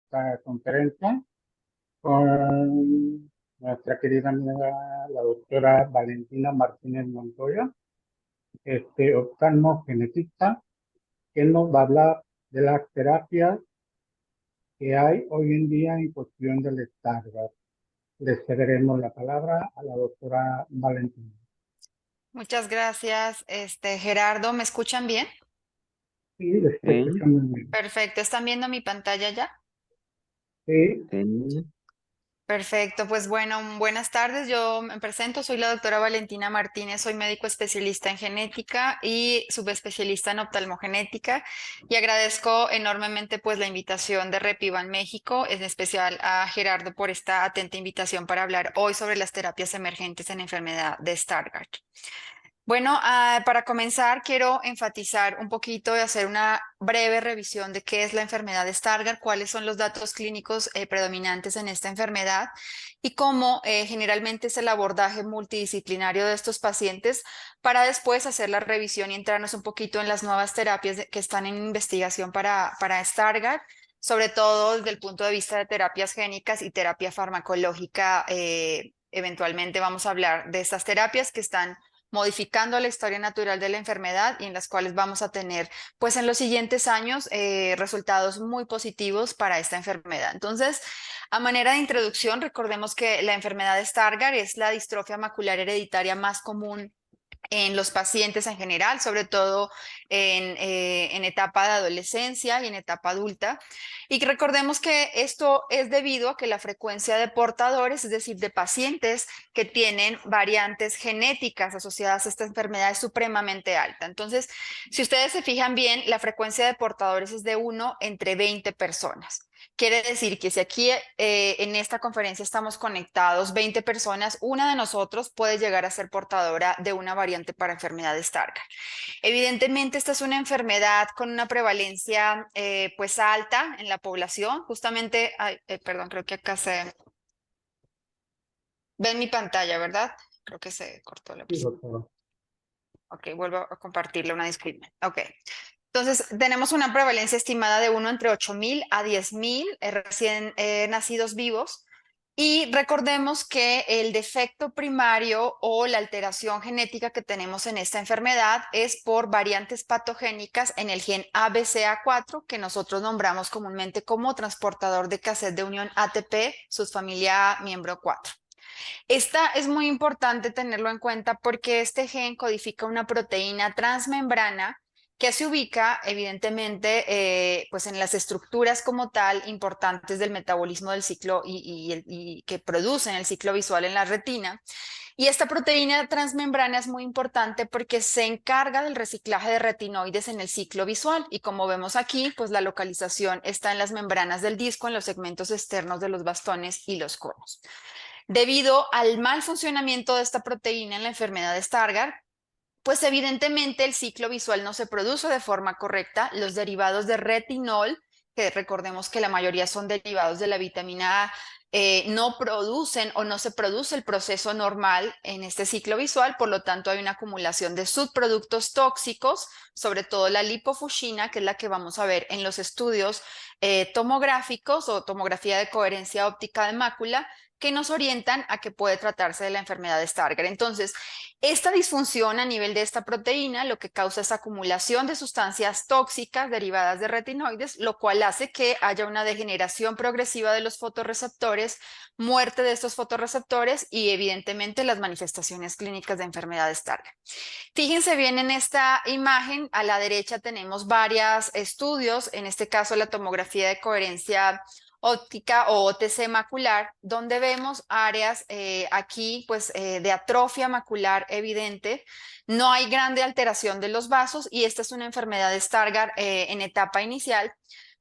esta conferencia con nuestra querida amiga, la doctora Valentina Martínez Montoya, oftalmogenetista, que nos va a hablar de las terapias que hay hoy en día en cuestión del Stargardt. Le cederemos la palabra a la doctora Valentina. Muchas gracias, Gerardo. ¿Me escuchan bien? Sí, le estoy Sí, escuchando muy bien. Perfecto. ¿Están viendo mi pantalla ya? Sí, sí, Perfecto. Pues bueno, buenas tardes. Yo me presento. Soy la doctora Valentina Martínez. Soy médico especialista en genética y subespecialista en oftalmogenética. Y agradezco enormemente pues la invitación de Repivan México, en especial a Gerardo por esta atenta invitación para hablar hoy sobre las terapias emergentes en enfermedad de Stargardt. Bueno, para comenzar, quiero enfatizar un poquito y hacer una breve revisión de qué es la enfermedad de Stargardt, cuáles son los datos clínicos predominantes en esta enfermedad y cómo generalmente es el abordaje multidisciplinario de estos pacientes para después hacer la revisión y entrarnos un poquito en las nuevas terapias que están en investigación para Stargardt, sobre todo desde el punto de vista de terapias génicas y terapia farmacológica. Eventualmente vamos a hablar de estas terapias que están modificando la historia natural de la enfermedad y en las cuales vamos a tener, pues en los siguientes años, resultados muy positivos para esta enfermedad. Entonces, a manera de introducción, recordemos que la enfermedad de Stargardt es la distrofia macular hereditaria más común en los pacientes en general, sobre todo en etapa de adolescencia y en etapa adulta. Y recordemos que esto es debido a que la frecuencia de portadores, es decir, de pacientes que tienen variantes genéticas asociadas a esta enfermedad es supremamente alta. Entonces, si ustedes se fijan bien, la frecuencia de portadores es de 1 entre 20 personas. Quiere decir que si aquí en esta conferencia estamos conectados 20 personas, una de nosotros puede llegar a ser portadora de una variante para enfermedad de Stargardt. Evidentemente, esta es una enfermedad con una prevalencia pues alta en la población. Justamente, perdón, creo que acá se ve en mi pantalla, ¿verdad? Creo que se cortó la sí, presentación. doctora. Ok, vuelvo a compartirle una disculpa. Ok. Entonces, tenemos una prevalencia estimada de 1 entre 8.000 a 10.000 recién nacidos vivos. Y recordemos que el defecto primario o la alteración genética que tenemos en esta enfermedad es por variantes patogénicas en el gen ABCA4, que nosotros nombramos comúnmente como transportador de cassette de unión ATP, subfamilia A, miembro 4. Esta es muy importante tenerlo en cuenta porque este gen codifica una proteína transmembrana que se ubica evidentemente pues en las estructuras como tal importantes del metabolismo del ciclo y que producen el ciclo visual en la retina. Y esta proteína transmembrana es muy importante porque se encarga del reciclaje de retinoides en el ciclo visual y como vemos aquí, pues la localización está en las membranas del disco, en los segmentos externos de los bastones y los conos. Debido al mal funcionamiento de esta proteína en la enfermedad de Stargardt, pues evidentemente el ciclo visual no se produce de forma correcta. Los derivados de retinol, que recordemos que la mayoría son derivados de la vitamina A, no producen o no se produce el proceso normal en este ciclo visual, por lo tanto hay una acumulación de subproductos tóxicos, sobre todo la lipofuscina, que es la que vamos a ver en los estudios tomográficos o tomografía de coherencia óptica de mácula, que nos orientan a que puede tratarse de la enfermedad de Stargardt. Entonces, esta disfunción a nivel de esta proteína lo que causa es acumulación de sustancias tóxicas derivadas de retinoides, lo cual hace que haya una degeneración progresiva de los fotorreceptores, muerte de estos fotorreceptores y evidentemente las manifestaciones clínicas de enfermedad de Stargardt. Fíjense bien en esta imagen, a la derecha tenemos varios estudios, en este caso la tomografía de coherencia óptica o OTC macular, donde vemos áreas aquí pues de atrofia macular evidente. No hay grande alteración de los vasos y esta es una enfermedad de Stargardt en etapa inicial.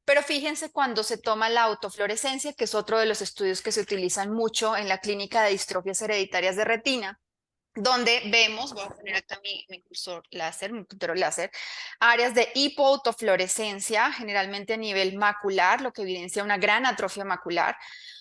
Pero fíjense cuando se toma la autofluorescencia, que es otro de los estudios que se utilizan mucho en la clínica de distrofias hereditarias de retina. donde vemos, voy a poner acá mi cursor láser, mi puntero láser, áreas de hipoautofluorescencia, generalmente a nivel macular, lo que evidencia una gran atrofia macular,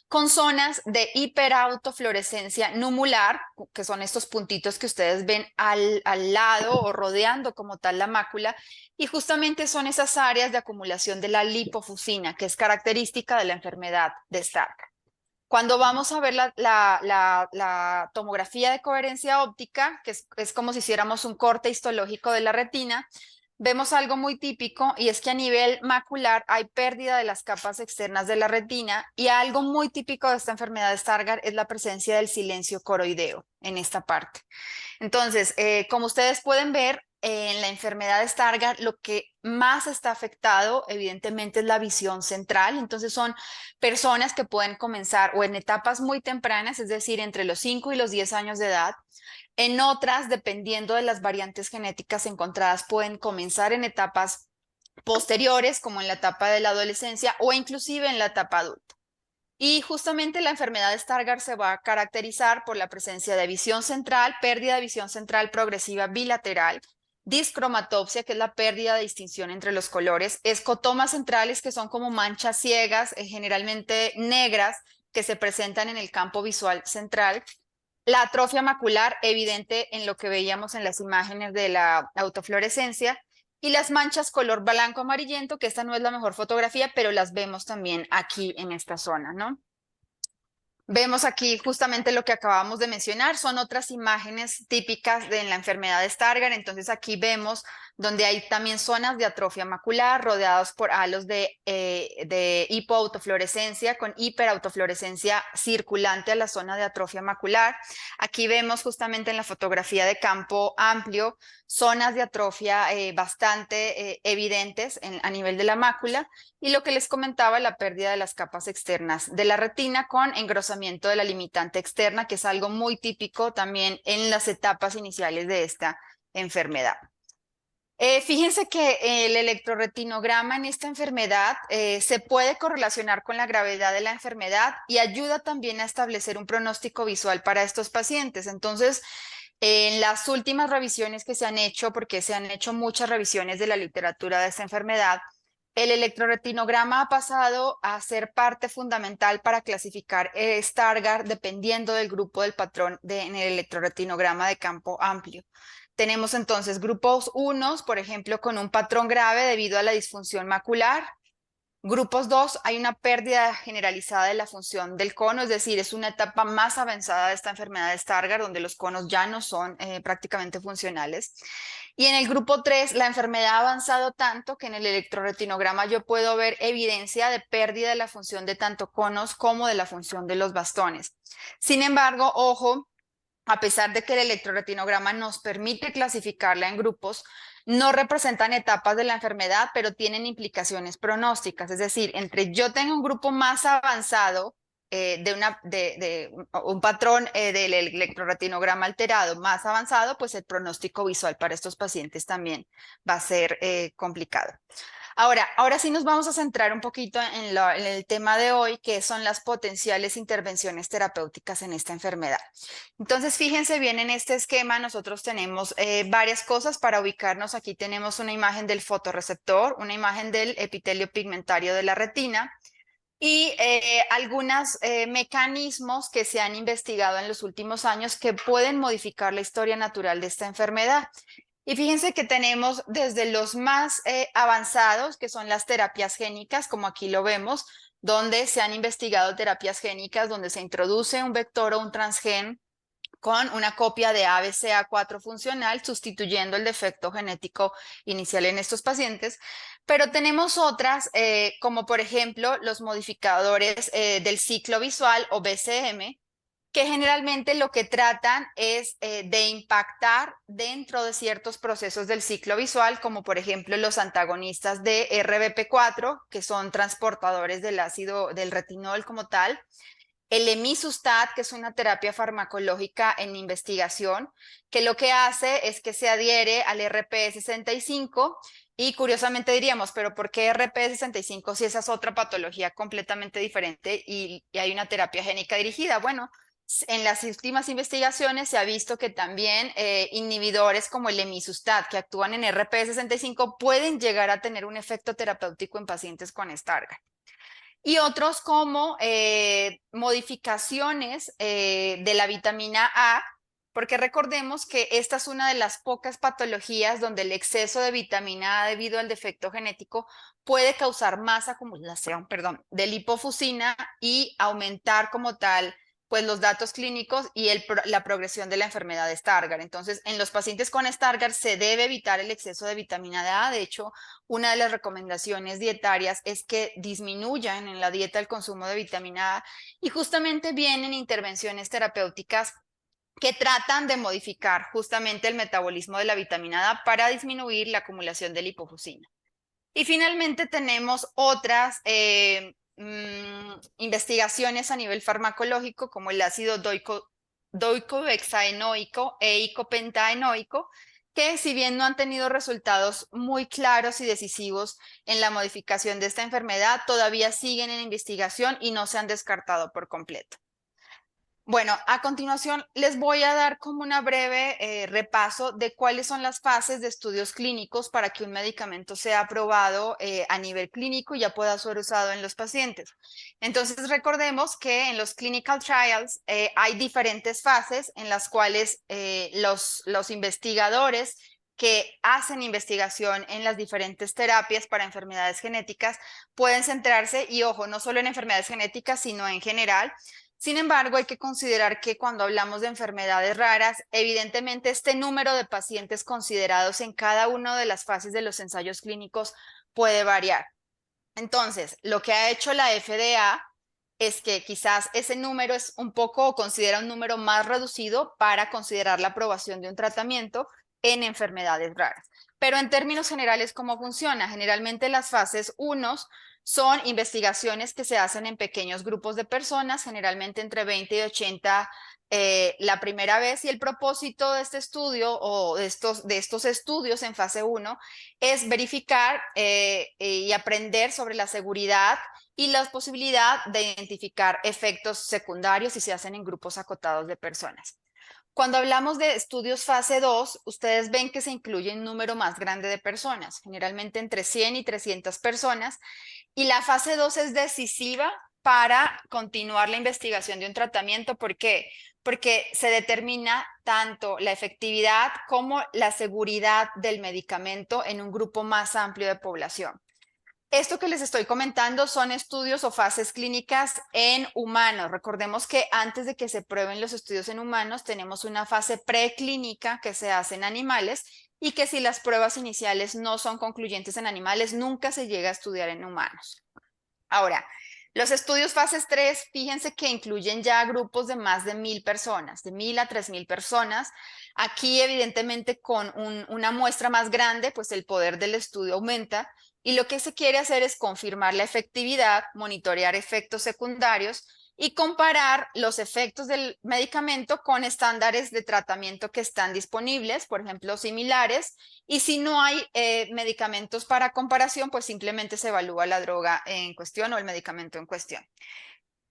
con zonas de hiperautofluorescencia numular, que son estos puntitos que ustedes ven al lado o rodeando como tal la mácula, y justamente son esas áreas de acumulación de la lipofusina, que es característica de la enfermedad de Stark. Cuando vamos a ver la tomografía de coherencia óptica, que es como si hiciéramos un corte histológico de la retina, vemos algo muy típico y es que a nivel macular hay pérdida de las capas externas de la retina y algo muy típico de esta enfermedad de Stargardt es la presencia del silencio coroideo en esta parte. Entonces, como ustedes pueden ver, en la enfermedad de Stargardt lo que más está afectado evidentemente es la visión central. Entonces son personas que pueden comenzar o en etapas muy tempranas, es decir, entre los 5 y los 10 años de edad. En otras, dependiendo de las variantes genéticas encontradas, pueden comenzar en etapas posteriores, como en la etapa de la adolescencia o inclusive en la etapa adulta. Y justamente la enfermedad de Stargardt se va a caracterizar por la presencia de visión central, pérdida de visión central progresiva bilateral, discromatopsia, que es la pérdida de distinción entre los colores, escotomas centrales, que son como manchas ciegas, generalmente negras, que se presentan en el campo visual central, la atrofia macular, evidente en lo que veíamos en las imágenes de la autofluorescencia, y las manchas color blanco amarillento, que esta no es la mejor fotografía, pero las vemos también aquí en esta zona, ¿no? Vemos aquí justamente lo que acabamos de mencionar, son otras imágenes típicas de la enfermedad de Stargardt. Entonces aquí vemos donde hay también zonas de atrofia macular rodeados por halos de hipoautofluorescencia con hiperautofluorescencia circulante a la zona de atrofia macular. Aquí vemos justamente en la fotografía de campo amplio zonas de atrofia bastante evidentes a nivel de la mácula. Y lo que les comentaba, la pérdida de las capas externas de la retina con engrosamiento de la limitante externa, que es algo muy típico también en las etapas iniciales de esta enfermedad. Fíjense que el electroretinograma en esta enfermedad se puede correlacionar con la gravedad de la enfermedad y ayuda también a establecer un pronóstico visual para estos pacientes. Entonces, en las últimas revisiones que se han hecho, porque se han hecho muchas revisiones de la literatura de esta enfermedad, el electroretinograma ha pasado a ser parte fundamental para clasificar Stargardt dependiendo del grupo del patrón en el electroretinograma de campo amplio. Tenemos entonces grupos 1, por ejemplo, con un patrón grave debido a la disfunción macular. Grupos 2, hay una pérdida generalizada de la función del cono, es decir, es una etapa más avanzada de esta enfermedad de Stargardt, donde los conos ya no son prácticamente funcionales. Y en el grupo 3, la enfermedad ha avanzado tanto que en el electroretinograma yo puedo ver evidencia de pérdida de la función de tanto conos como de la función de los bastones. Sin embargo, ojo, a pesar de que el electroretinograma nos permite clasificarla en grupos, no representan etapas de la enfermedad, pero tienen implicaciones pronósticas. Es decir, entre yo tengo un grupo más avanzado de un patrón del electroretinograma alterado más avanzado, pues el pronóstico visual para estos pacientes también va a ser complicado. Ahora sí nos vamos a centrar un poquito en el tema de hoy, que son las potenciales intervenciones terapéuticas en esta enfermedad. Entonces, fíjense bien en este esquema, nosotros tenemos varias cosas para ubicarnos. Aquí tenemos una imagen del fotorreceptor, una imagen del epitelio pigmentario de la retina y algunos mecanismos que se han investigado en los últimos años que pueden modificar la historia natural de esta enfermedad. Y fíjense que tenemos desde los más avanzados, que son las terapias génicas, como aquí lo vemos, donde se han investigado terapias génicas, donde se introduce un vector o un transgen con una copia de ABCA4 funcional, sustituyendo el defecto genético inicial en estos pacientes. Pero tenemos otras, como por ejemplo los modificadores del ciclo visual o BCM, que generalmente lo que tratan es de impactar dentro de ciertos procesos del ciclo visual, como por ejemplo los antagonistas de RBP4, que son transportadores del ácido del retinol como tal, el emisustat, que es una terapia farmacológica en investigación, que lo que hace es que se adhiere al RPE65 y curiosamente diríamos, pero ¿por qué RPE65 si esa es otra patología completamente diferente y hay una terapia génica dirigida? Bueno, En las últimas investigaciones se ha visto que también inhibidores como el emisustat, que actúan en RPE65, pueden llegar a tener un efecto terapéutico en pacientes con Stargardt. Y otros como modificaciones de la vitamina A, porque recordemos que esta es una de las pocas patologías donde el exceso de vitamina A debido al defecto genético puede causar más acumulación, de lipofuscina y aumentar como tal pues los datos clínicos y la progresión de la enfermedad de Stargardt. Entonces, en los pacientes con Stargardt se debe evitar el exceso de vitamina A. De hecho, una de las recomendaciones dietarias es que disminuyan en la dieta el consumo de vitamina A y justamente vienen intervenciones terapéuticas que tratan de modificar justamente el metabolismo de la vitamina A para disminuir la acumulación de lipofusina. Y finalmente tenemos otras investigaciones a nivel farmacológico como el ácido doicohexaenoico e icopentaenoico, que si bien no han tenido resultados muy claros y decisivos en la modificación de esta enfermedad, todavía siguen en investigación y no se han descartado por completo. Bueno, a continuación les voy a dar como una breve repaso de cuáles son las fases de estudios clínicos para que un medicamento sea aprobado a nivel clínico y ya pueda ser usado en los pacientes. Entonces, recordemos que en los clinical trials hay diferentes fases en las cuales los investigadores que hacen investigación en las diferentes terapias para enfermedades genéticas pueden centrarse, y ojo, no solo en enfermedades genéticas, sino en general. Sin embargo, hay que considerar que cuando hablamos de enfermedades raras, evidentemente este número de pacientes considerados en cada una de las fases de los ensayos clínicos puede variar. Entonces, lo que ha hecho la FDA es que quizás ese número es un poco, o considera un número más reducido para considerar la aprobación de un tratamiento en enfermedades raras. Pero en términos generales, ¿cómo funciona? Generalmente las fases 1 son investigaciones que se hacen en pequeños grupos de personas, generalmente entre 20 y 80 la primera vez, y el propósito de este estudio o de estos estudios en fase 1 es verificar y aprender sobre la seguridad y la posibilidad de identificar efectos secundarios si se hacen en grupos acotados de personas. Cuando hablamos de estudios fase 2, ustedes ven que se incluye un número más grande de personas, generalmente entre 100 y 300 personas, y la fase 2 es decisiva para continuar la investigación de un tratamiento. ¿Por qué? Porque se determina tanto la efectividad como la seguridad del medicamento en un grupo más amplio de población. Esto que les estoy comentando son estudios o fases clínicas en humanos. Recordemos que antes de que se prueben los estudios en humanos, tenemos una fase preclínica que se hace en animales y que si las pruebas iniciales no son concluyentes en animales, nunca se llega a estudiar en humanos. Ahora, los estudios fases 3, fíjense que incluyen ya grupos de más de 1000 personas, de 1000 a 3000 personas. Aquí, evidentemente, con una muestra más grande, pues el poder del estudio aumenta. Y lo que se quiere hacer es confirmar la efectividad, monitorear efectos secundarios y comparar los efectos del medicamento con estándares de tratamiento que están disponibles, por ejemplo, similares. Y si no hay medicamentos para comparación, pues simplemente se evalúa la droga en cuestión o el medicamento en cuestión.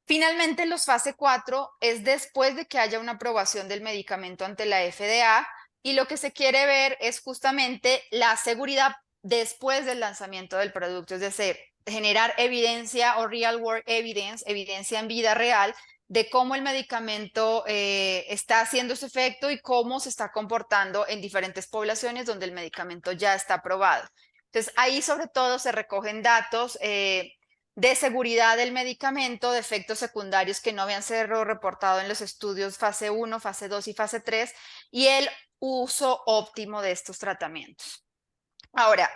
Finalmente, los fase 4 es después de que haya una aprobación del medicamento ante la FDA, y lo que se quiere ver es justamente la seguridad después del lanzamiento del producto, es decir, generar evidencia o real world evidence, evidencia en vida real de cómo el medicamento está haciendo su efecto y cómo se está comportando en diferentes poblaciones donde el medicamento ya está aprobado. Entonces, ahí sobre todo se recogen datos de seguridad del medicamento, de efectos secundarios que no habían sido reportados en los estudios fase 1, fase 2 y fase 3, y el uso óptimo de estos tratamientos. Ahora,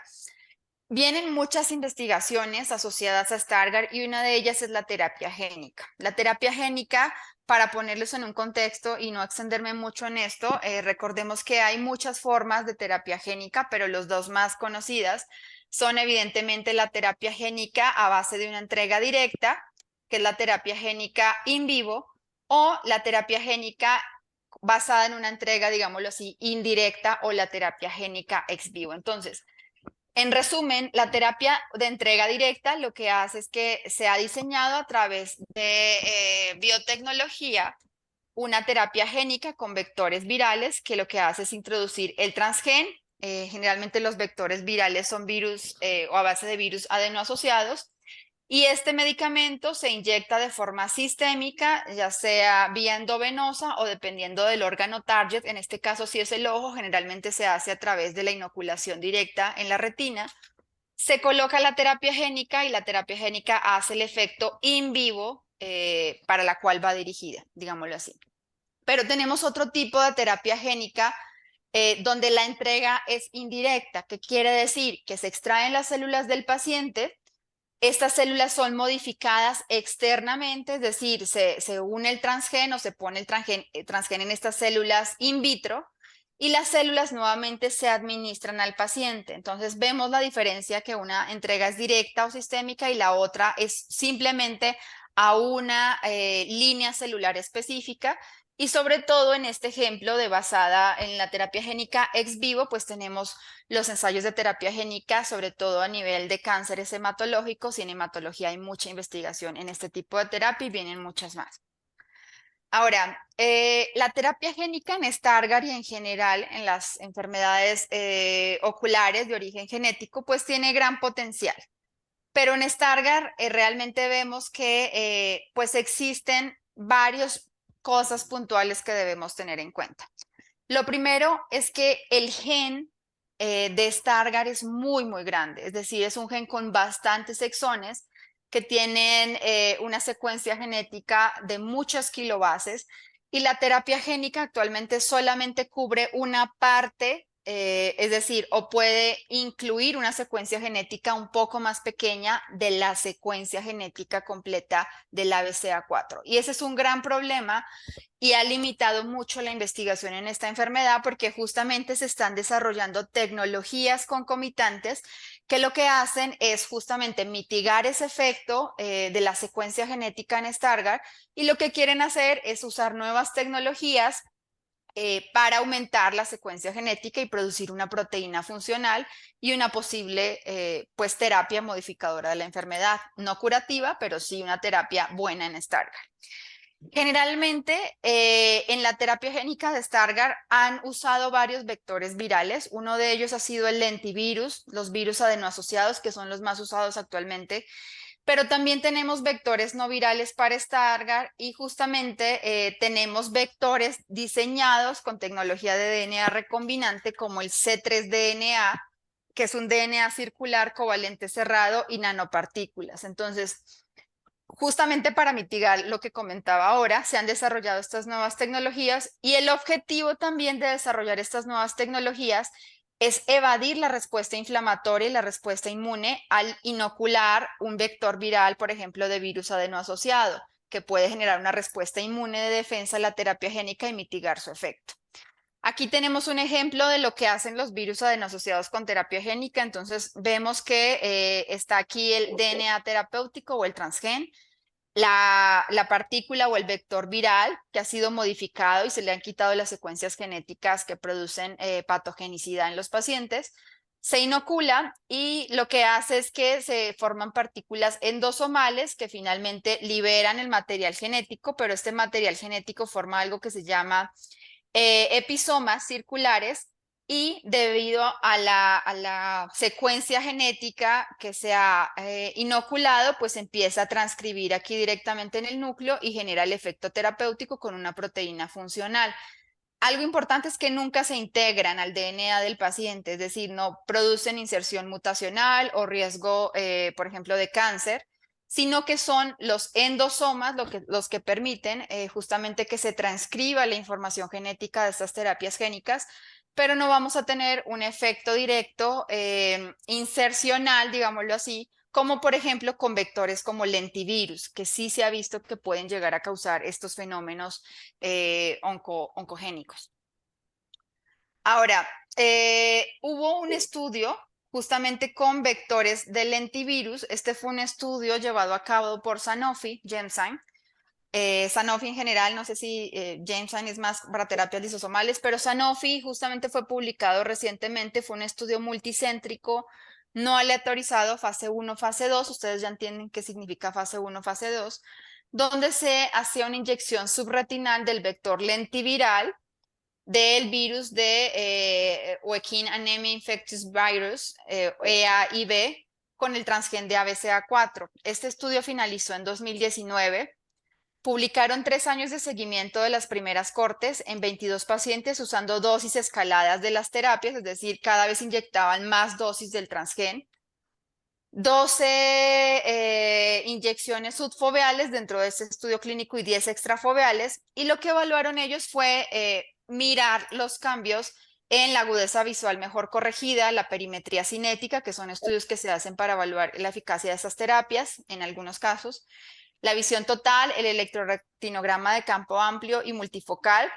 vienen muchas investigaciones asociadas a Stargardt y una de ellas es la terapia génica. La terapia génica, para ponerlos en un contexto y no extenderme mucho en esto, recordemos que hay muchas formas de terapia génica, pero los dos más conocidas son evidentemente la terapia génica a base de una entrega directa, que es la terapia génica in vivo, o la terapia génica basada en una entrega, digámoslo así, indirecta, o la terapia génica ex vivo. Entonces, en resumen, la terapia de entrega directa lo que hace es que se ha diseñado a través de biotecnología una terapia génica con vectores virales que lo que hace es introducir el transgen. Generalmente los vectores virales son virus o a base de virus adenoasociados. Y este medicamento se inyecta de forma sistémica, ya sea vía endovenosa o dependiendo del órgano target. En este caso, si es el ojo, generalmente se hace a través de la inoculación directa en la retina. Se coloca la terapia génica y la terapia génica hace el efecto in vivo para la cual va dirigida, digámoslo así. Pero tenemos otro tipo de terapia génica donde la entrega es indirecta, que quiere decir que se extraen las células del paciente. Estas células son modificadas externamente, es decir, se une el transgen o se pone el transgen en estas células in vitro y las células nuevamente se administran al paciente. Entonces vemos la diferencia, que una entrega es directa o sistémica y la otra es simplemente a una línea celular específica. Y sobre todo en este ejemplo de basada en la terapia génica ex vivo, pues tenemos los ensayos de terapia génica, sobre todo a nivel de cánceres hematológicos, y en hematología hay mucha investigación en este tipo de terapia y vienen muchas más. Ahora, la terapia génica en Stargardt y en general en las enfermedades oculares de origen genético, pues tiene gran potencial. Pero en Stargardt realmente vemos que pues existen varias cosas puntuales que debemos tener en cuenta. Lo primero es que el gen de Stargardt es muy, muy grande, es decir, es un gen con bastantes exones que tienen una secuencia genética de muchas kilobases, y la terapia génica actualmente solamente cubre una parte, es decir, o puede incluir una secuencia genética un poco más pequeña de la secuencia genética completa del ABCA4. Y ese es un gran problema y ha limitado mucho la investigación en esta enfermedad, porque justamente se están desarrollando tecnologías concomitantes que lo que hacen es justamente mitigar ese efecto de la secuencia genética en Stargardt, y lo que quieren hacer es usar nuevas tecnologías para aumentar la secuencia genética y producir una proteína funcional y una posible pues terapia modificadora de la enfermedad, no curativa, pero sí una terapia buena en Stargardt. Generalmente, en la terapia génica de Stargardt han usado varios vectores virales. Uno de ellos ha sido el lentivirus, los virus adenoasociados, que son los más usados actualmente. Pero también tenemos vectores no virales para Stargardt, y justamente tenemos vectores diseñados con tecnología de DNA recombinante como el C3DNA, que es un DNA circular covalente cerrado y nanopartículas. Entonces, justamente para mitigar lo que comentaba ahora, se han desarrollado estas nuevas tecnologías, y el objetivo también de desarrollar estas nuevas tecnologías es evadir la respuesta inflamatoria y la respuesta inmune al inocular un vector viral, por ejemplo, de virus adenoasociado, que puede generar una respuesta inmune de defensa a la terapia génica y mitigar su efecto. Aquí tenemos un ejemplo de lo que hacen los virus adenoasociados con terapia génica. Entonces vemos que está aquí el DNA terapéutico o el transgen, la partícula o el vector viral que ha sido modificado y se le han quitado las secuencias genéticas que producen patogenicidad en los pacientes. Se inocula y lo que hace es que se forman partículas endosomales que finalmente liberan el material genético, pero este material genético forma algo que se llama episomas circulares, y debido a la secuencia genética que se ha inoculado, pues empieza a transcribir aquí directamente en el núcleo y genera el efecto terapéutico con una proteína funcional. Algo importante es que nunca se integran al DNA del paciente, es decir, no producen inserción mutacional o riesgo, por ejemplo, de cáncer, sino que son los endosomas los que permiten justamente que se transcriba la información genética de estas terapias génicas, pero no vamos a tener un efecto directo insercional, digámoslo así, como por ejemplo con vectores como lentivirus, que sí se ha visto que pueden llegar a causar estos fenómenos oncogénicos. Ahora, hubo un estudio justamente con vectores de lentivirus. Este fue un estudio llevado a cabo por Sanofi, Genzyme. Sanofi en general, no sé si Genzyme es más para terapias lisosomales, pero Sanofi justamente fue publicado recientemente. Fue un estudio multicéntrico, no aleatorizado, fase 1, fase 2. Ustedes ya entienden qué significa fase 1, fase 2, donde se hacía una inyección subretinal del vector lentiviral del virus de Ewing Anemia Infectious Virus, EAIV, con el transgen de ABCA4. Este estudio finalizó en 2019. Publicaron 3 años de seguimiento de las primeras cortes en 22 pacientes usando dosis escaladas de las terapias, es decir, cada vez inyectaban más dosis del transgen. 12 inyecciones subfoveales dentro de este estudio clínico y 10 extrafoveales, y lo que evaluaron ellos fue mirar los cambios en la agudeza visual mejor corregida, la perimetría cinética, que son estudios que se hacen para evaluar la eficacia de estas terapias en algunos casos, la visión total, el electroretinograma de campo amplio y multifocal,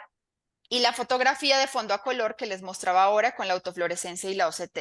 y la fotografía de fondo a color que les mostraba ahora con la autofluorescencia y la OCT.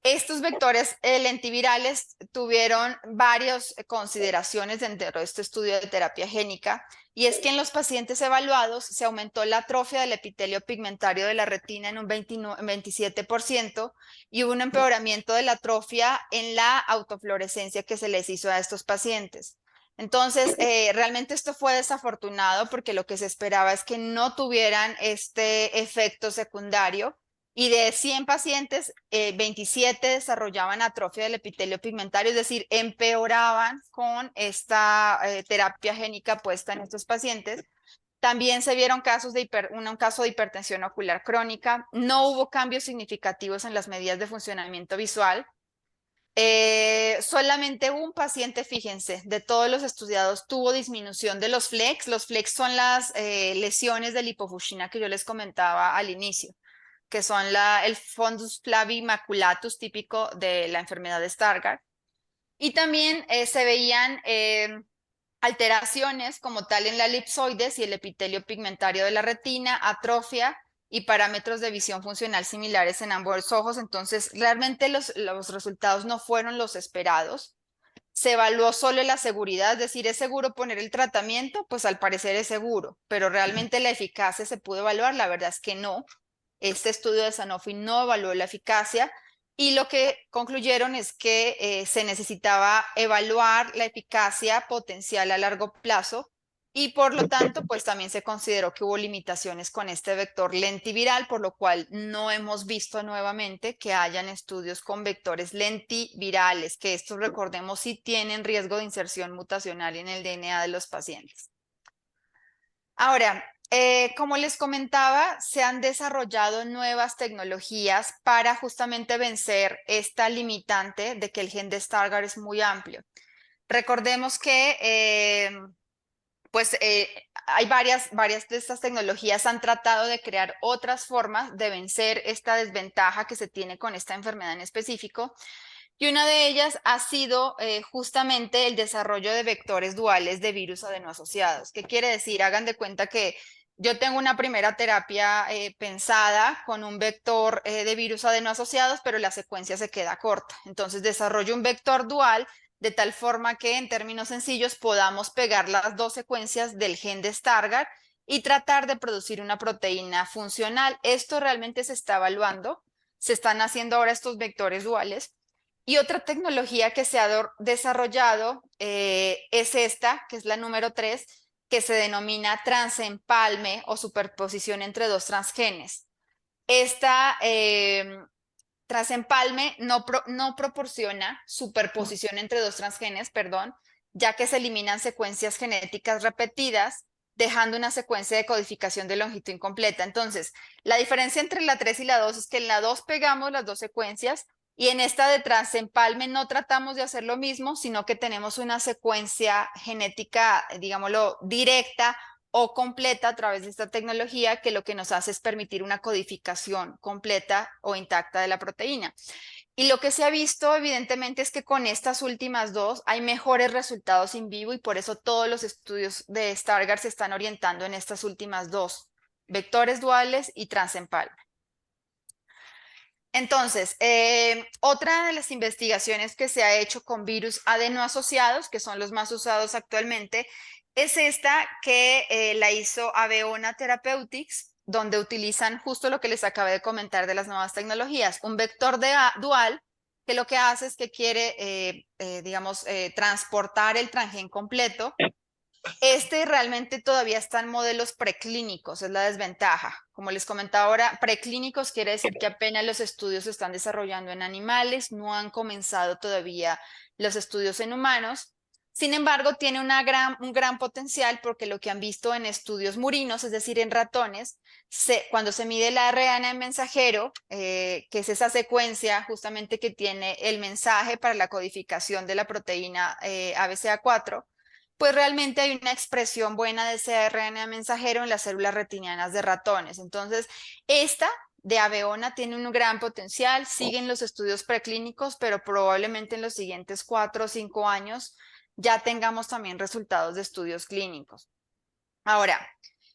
Estos vectores lentivirales tuvieron varias consideraciones dentro de este estudio de terapia génica, y es que en los pacientes evaluados se aumentó la atrofia del epitelio pigmentario de la retina en un 27% y hubo un empeoramiento de la atrofia en la autofluorescencia que se les hizo a estos pacientes. Entonces, realmente esto fue desafortunado porque lo que se esperaba es que no tuvieran este efecto secundario. Y de 100 pacientes, 27 desarrollaban atrofia del epitelio pigmentario, es decir, empeoraban con esta terapia génica puesta en estos pacientes. También se vieron casos de un caso de hipertensión ocular crónica. No hubo cambios significativos en las medidas de funcionamiento visual. Solamente un paciente, fíjense, de todos los estudiados tuvo disminución de los flecs. Los flecs son las lesiones de lipofuscina que yo les comentaba al inicio, que son el fundus flavimaculatus típico de la enfermedad de Stargardt. Y también se veían alteraciones como tal en la elipsoides y el epitelio pigmentario de la retina, atrofia y parámetros de visión funcional similares en ambos ojos. Entonces, realmente los resultados no fueron los esperados. Se evaluó solo la seguridad, es decir, ¿es seguro poner el tratamiento? Pues al parecer es seguro, pero realmente la eficacia se pudo evaluar, la verdad es que no. Este estudio de Sanofi no evaluó la eficacia, y lo que concluyeron es que se necesitaba evaluar la eficacia potencial a largo plazo, y por lo tanto, pues también se consideró que hubo limitaciones con este vector lentiviral, por lo cual no hemos visto nuevamente que hayan estudios con vectores lentivirales, que estos, recordemos, sí tienen riesgo de inserción mutacional en el DNA de los pacientes. Ahora, como les comentaba, se han desarrollado nuevas tecnologías para justamente vencer esta limitante de que el gen de Stargardt es muy amplio. Recordemos que hay varias de estas tecnologías han tratado de crear otras formas de vencer esta desventaja que se tiene con esta enfermedad en específico. Y una de ellas ha sido justamente el desarrollo de vectores duales de virus adenoasociados. ¿Qué quiere decir? Hagan de cuenta que yo tengo una primera terapia pensada con un vector de virus adenoasociados, pero la secuencia se queda corta. Entonces desarrollo un vector dual de tal forma que en términos sencillos podamos pegar las dos secuencias del gen de Stargardt y tratar de producir una proteína funcional. Esto realmente se está evaluando. Se están haciendo ahora estos vectores duales. Y otra tecnología que se ha desarrollado es esta, que es la número 3, que se denomina transempalme o superposición entre dos transgenes. Esta transempalme no proporciona superposición entre dos transgenes, perdón, ya que se eliminan secuencias genéticas repetidas, dejando una secuencia de codificación de longitud incompleta. Entonces, la diferencia entre la 3 y la 2 es que en la 2 pegamos las dos secuencias, y en esta de transempalme no tratamos de hacer lo mismo, sino que tenemos una secuencia genética, digámoslo, directa o completa a través de esta tecnología, que lo que nos hace es permitir una codificación completa o intacta de la proteína. Y lo que se ha visto evidentemente es que con estas últimas dos hay mejores resultados in vivo, y por eso todos los estudios de Stargardt se están orientando en estas últimas dos, vectores duales y transempalme. Entonces, otra de las investigaciones que se ha hecho con virus adenoasociados, que son los más usados actualmente, es esta que la hizo Aveona Therapeutics, donde utilizan justo lo que les acabé de comentar de las nuevas tecnologías, un vector dual que lo que hace es que quiere, digamos, transportar el transgen completo Este realmente todavía está en modelos preclínicos, es la desventaja. Como les comentaba ahora, preclínicos quiere decir que apenas los estudios se están desarrollando en animales, no han comenzado todavía los estudios en humanos. Sin embargo, tiene un gran potencial porque lo que han visto en estudios murinos, es decir, en ratones, cuando se mide la RNA mensajero, que es esa secuencia justamente que tiene el mensaje para la codificación de la proteína ABCA4, pues realmente hay una expresión buena de ese RNA mensajero en las células retinianas de ratones. Entonces, esta de Aveona tiene un gran potencial, siguen los estudios preclínicos, pero probablemente en los siguientes 4 o 5 años ya tengamos también resultados de estudios clínicos. Ahora,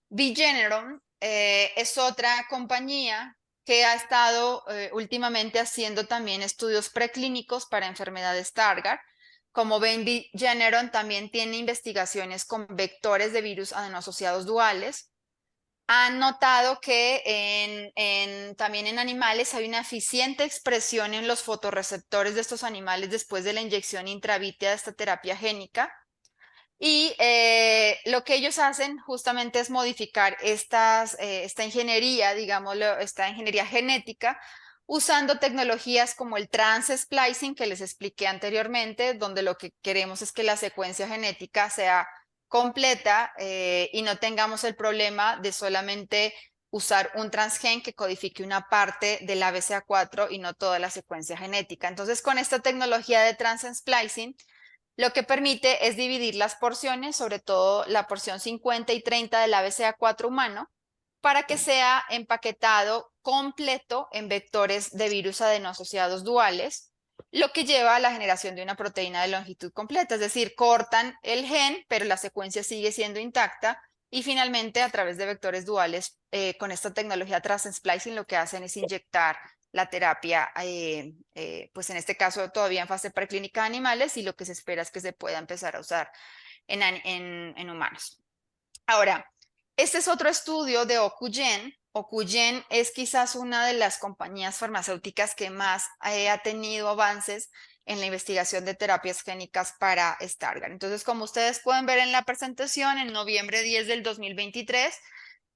Regeneron es otra compañía que ha estado últimamente haciendo también estudios preclínicos para enfermedades Stargardt. Como ven, Regeneron también tiene investigaciones con vectores de virus adenoasociados duales. Han notado que también en animales hay una eficiente expresión en los fotorreceptores de estos animales después de la inyección intravítea de esta terapia génica. Y lo que ellos hacen justamente es modificar esta ingeniería, digámoslo, esta ingeniería genética, usando tecnologías como el trans-splicing que les expliqué anteriormente, donde lo que queremos es que la secuencia genética sea completa y no tengamos el problema de solamente usar un transgen que codifique una parte del ABCA4 y no toda la secuencia genética. Entonces, con esta tecnología de trans-splicing, lo que permite es dividir las porciones, sobre todo la porción 50 y 30 del ABCA4 humano, para que sea empaquetado completo en vectores de virus adeno-asociados duales, lo que lleva a la generación de una proteína de longitud completa, es decir, cortan el gen, pero la secuencia sigue siendo intacta, y finalmente a través de vectores duales, con esta tecnología trans-splicing, lo que hacen es inyectar la terapia, pues en este caso todavía en fase preclínica de animales, y lo que se espera es que se pueda empezar a usar en humanos. Ahora, este es otro estudio de Ocugen. Ocugen es quizás una de las compañías farmacéuticas que más ha tenido avances en la investigación de terapias génicas para Stargardt. Entonces, como ustedes pueden ver en la presentación, en noviembre 10 del 2023,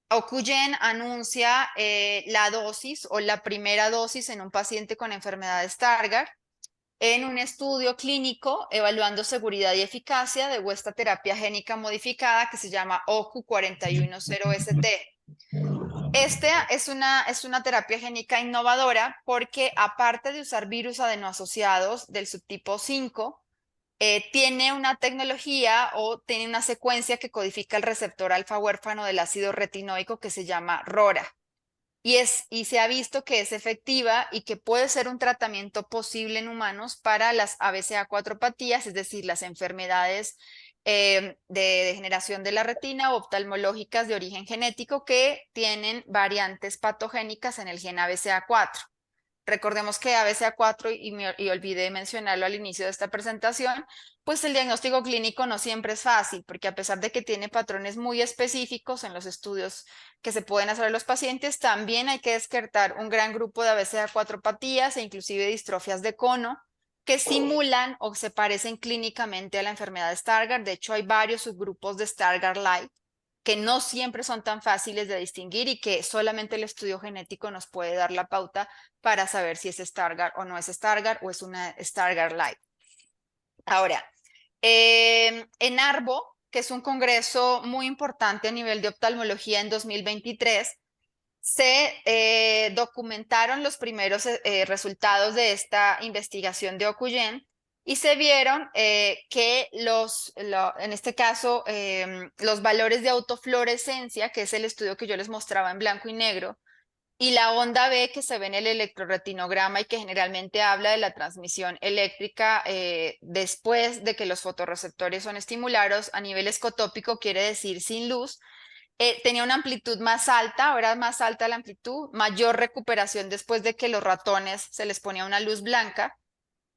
Ocugen anuncia la dosis o la primera dosis en un paciente con enfermedad de Stargardt en un estudio clínico evaluando seguridad y eficacia de esta terapia génica modificada que se llama OCU410ST. Esta es una terapia génica innovadora porque aparte de usar virus adenoasociados del subtipo 5, tiene una tecnología o tiene una secuencia que codifica el receptor alfa huérfano del ácido retinoico que se llama RORA. Y se ha visto que es efectiva y que puede ser un tratamiento posible en humanos para las ABCA4-patías, es decir, las enfermedades de degeneración de la retina o oftalmológicas de origen genético que tienen variantes patogénicas en el gen ABCA4. Recordemos que ABCA4, y olvidé mencionarlo al inicio de esta presentación, pues el diagnóstico clínico no siempre es fácil, porque a pesar de que tiene patrones muy específicos en los estudios que se pueden hacer a los pacientes, también hay que descartar un gran grupo de ABCA4-patías e inclusive distrofias de cono que simulan o se parecen clínicamente a la enfermedad de Stargardt. De hecho, hay varios subgrupos de Stargardt Light que no siempre son tan fáciles de distinguir y que solamente el estudio genético nos puede dar la pauta para saber si es Stargardt o no es Stargardt o es una Stargardt Light. Ahora, en ARBO, que es un congreso muy importante a nivel de oftalmología en 2023, se documentaron los primeros resultados de esta investigación de Ocugen y se vieron que en este caso, los valores de autofluorescencia, que es el estudio que yo les mostraba en blanco y negro, y la onda B que se ve en el electroretinograma y que generalmente habla de la transmisión eléctrica después de que los fotorreceptores son estimulados a nivel escotópico, quiere decir sin luz, tenía una amplitud más alta, ahora más alta la amplitud, mayor recuperación después de que los ratones se les ponía una luz blanca,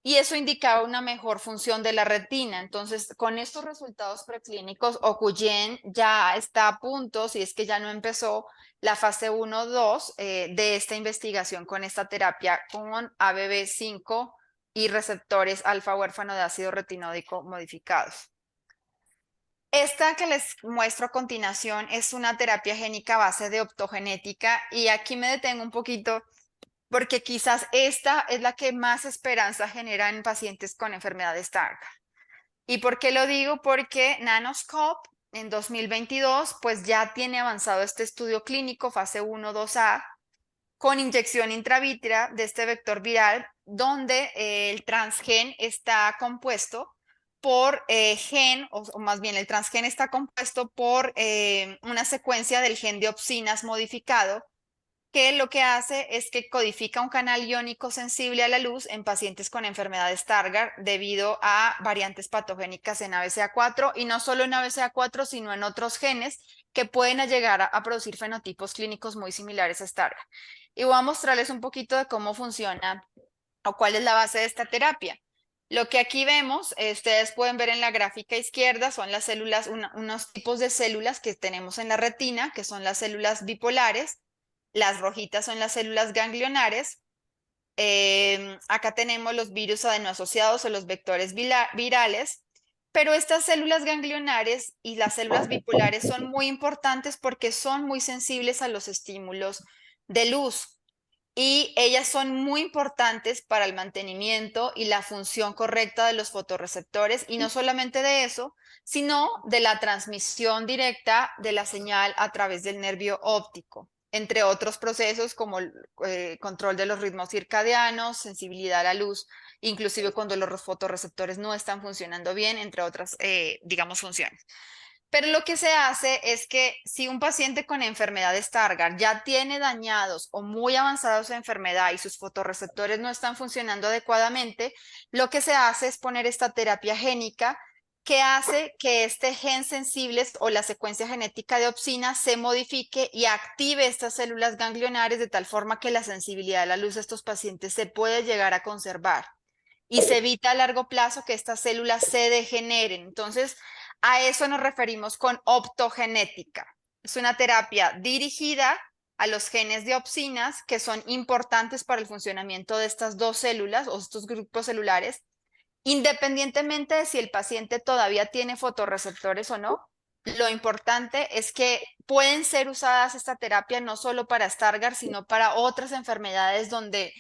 y eso indicaba una mejor función de la retina. Entonces, con estos resultados preclínicos, Ocugen ya está a punto, si es que ya no empezó, la fase 1-2 de esta investigación con esta terapia con ABB5 y receptores alfa huérfano de ácido retinódico modificados. Esta que les muestro a continuación es una terapia génica a base de optogenética y aquí me detengo un poquito porque quizás esta es la que más esperanza genera en pacientes con enfermedad de Stargardt. ¿Y por qué lo digo? Porque Nanoscope en 2022 pues ya tiene avanzado este estudio clínico fase 1-2A con inyección intravítrea de este vector viral donde el transgen está compuesto por o más bien el transgen está compuesto por una secuencia del gen de opsinas modificado que lo que hace es que codifica un canal iónico sensible a la luz en pacientes con enfermedad de Stargardt debido a variantes patogénicas en ABCA4 y no solo en ABCA4, sino en otros genes que pueden llegar a producir fenotipos clínicos muy similares a Stargardt. Y voy a mostrarles un poquito de cómo funciona o cuál es la base de esta terapia. Lo que aquí vemos, ustedes pueden ver en la gráfica izquierda, son las células, unos tipos de células que tenemos en la retina, que son las células bipolares. Las rojitas son las células ganglionares. Acá tenemos los virus adenoasociados o los vectores virales. Pero estas células ganglionares y las células bipolares son muy importantes porque son muy sensibles a los estímulos de luz y ellas son muy importantes para el mantenimiento y la función correcta de los fotorreceptores y no solamente de eso, sino de la transmisión directa de la señal a través del nervio óptico, entre otros procesos como el control de los ritmos circadianos, sensibilidad a la luz, inclusive cuando los fotorreceptores no están funcionando bien, entre otras, digamos, funciones. Pero lo que se hace es que si un paciente con enfermedad de Stargardt ya tiene dañados o muy avanzados de enfermedad y sus fotorreceptores no están funcionando adecuadamente, lo que se hace es poner esta terapia génica que hace que este gen sensibles o la secuencia genética de opsina se modifique y active estas células ganglionares de tal forma que la sensibilidad a la luz de estos pacientes se puede llegar a conservar y se evita a largo plazo que estas células se degeneren. Entonces, a eso nos referimos con optogenética. Es una terapia dirigida a los genes de opsinas que son importantes para el funcionamiento de estas dos células o estos grupos celulares, independientemente de si el paciente todavía tiene fotorreceptores o no. Lo importante es que pueden ser usadas esta terapia no solo para Stargardt, sino para otras enfermedades donde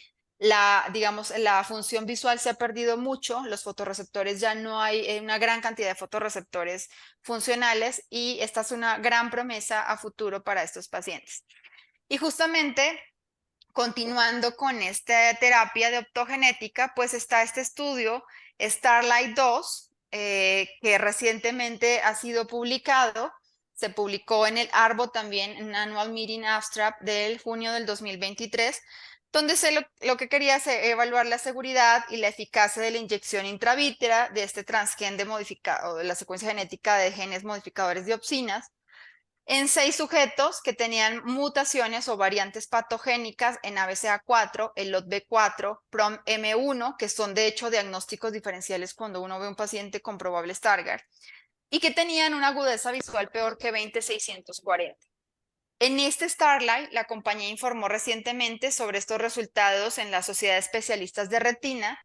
digamos, la función visual se ha perdido mucho, los fotorreceptores ya no hay una gran cantidad de fotorreceptores funcionales y esta es una gran promesa a futuro para estos pacientes. Y justamente continuando con esta terapia de optogenética, pues está este estudio Starlight 2, que recientemente ha sido publicado. Se publicó en el ARBO también, en Annual Meeting Abstract del junio del 2023, donde lo que quería es evaluar la seguridad y la eficacia de la inyección intravítrea de este transgen de modificado, de la secuencia genética de genes modificadores de opsinas en 6 sujetos que tenían mutaciones o variantes patogénicas en ABCA4, el LOTB4, PROM-M1, que son de hecho diagnósticos diferenciales cuando uno ve un paciente con probable Stargardt, y que tenían una agudeza visual peor que 20/640. En este Starlight, la compañía informó recientemente sobre estos resultados en la Sociedad de Especialistas de Retina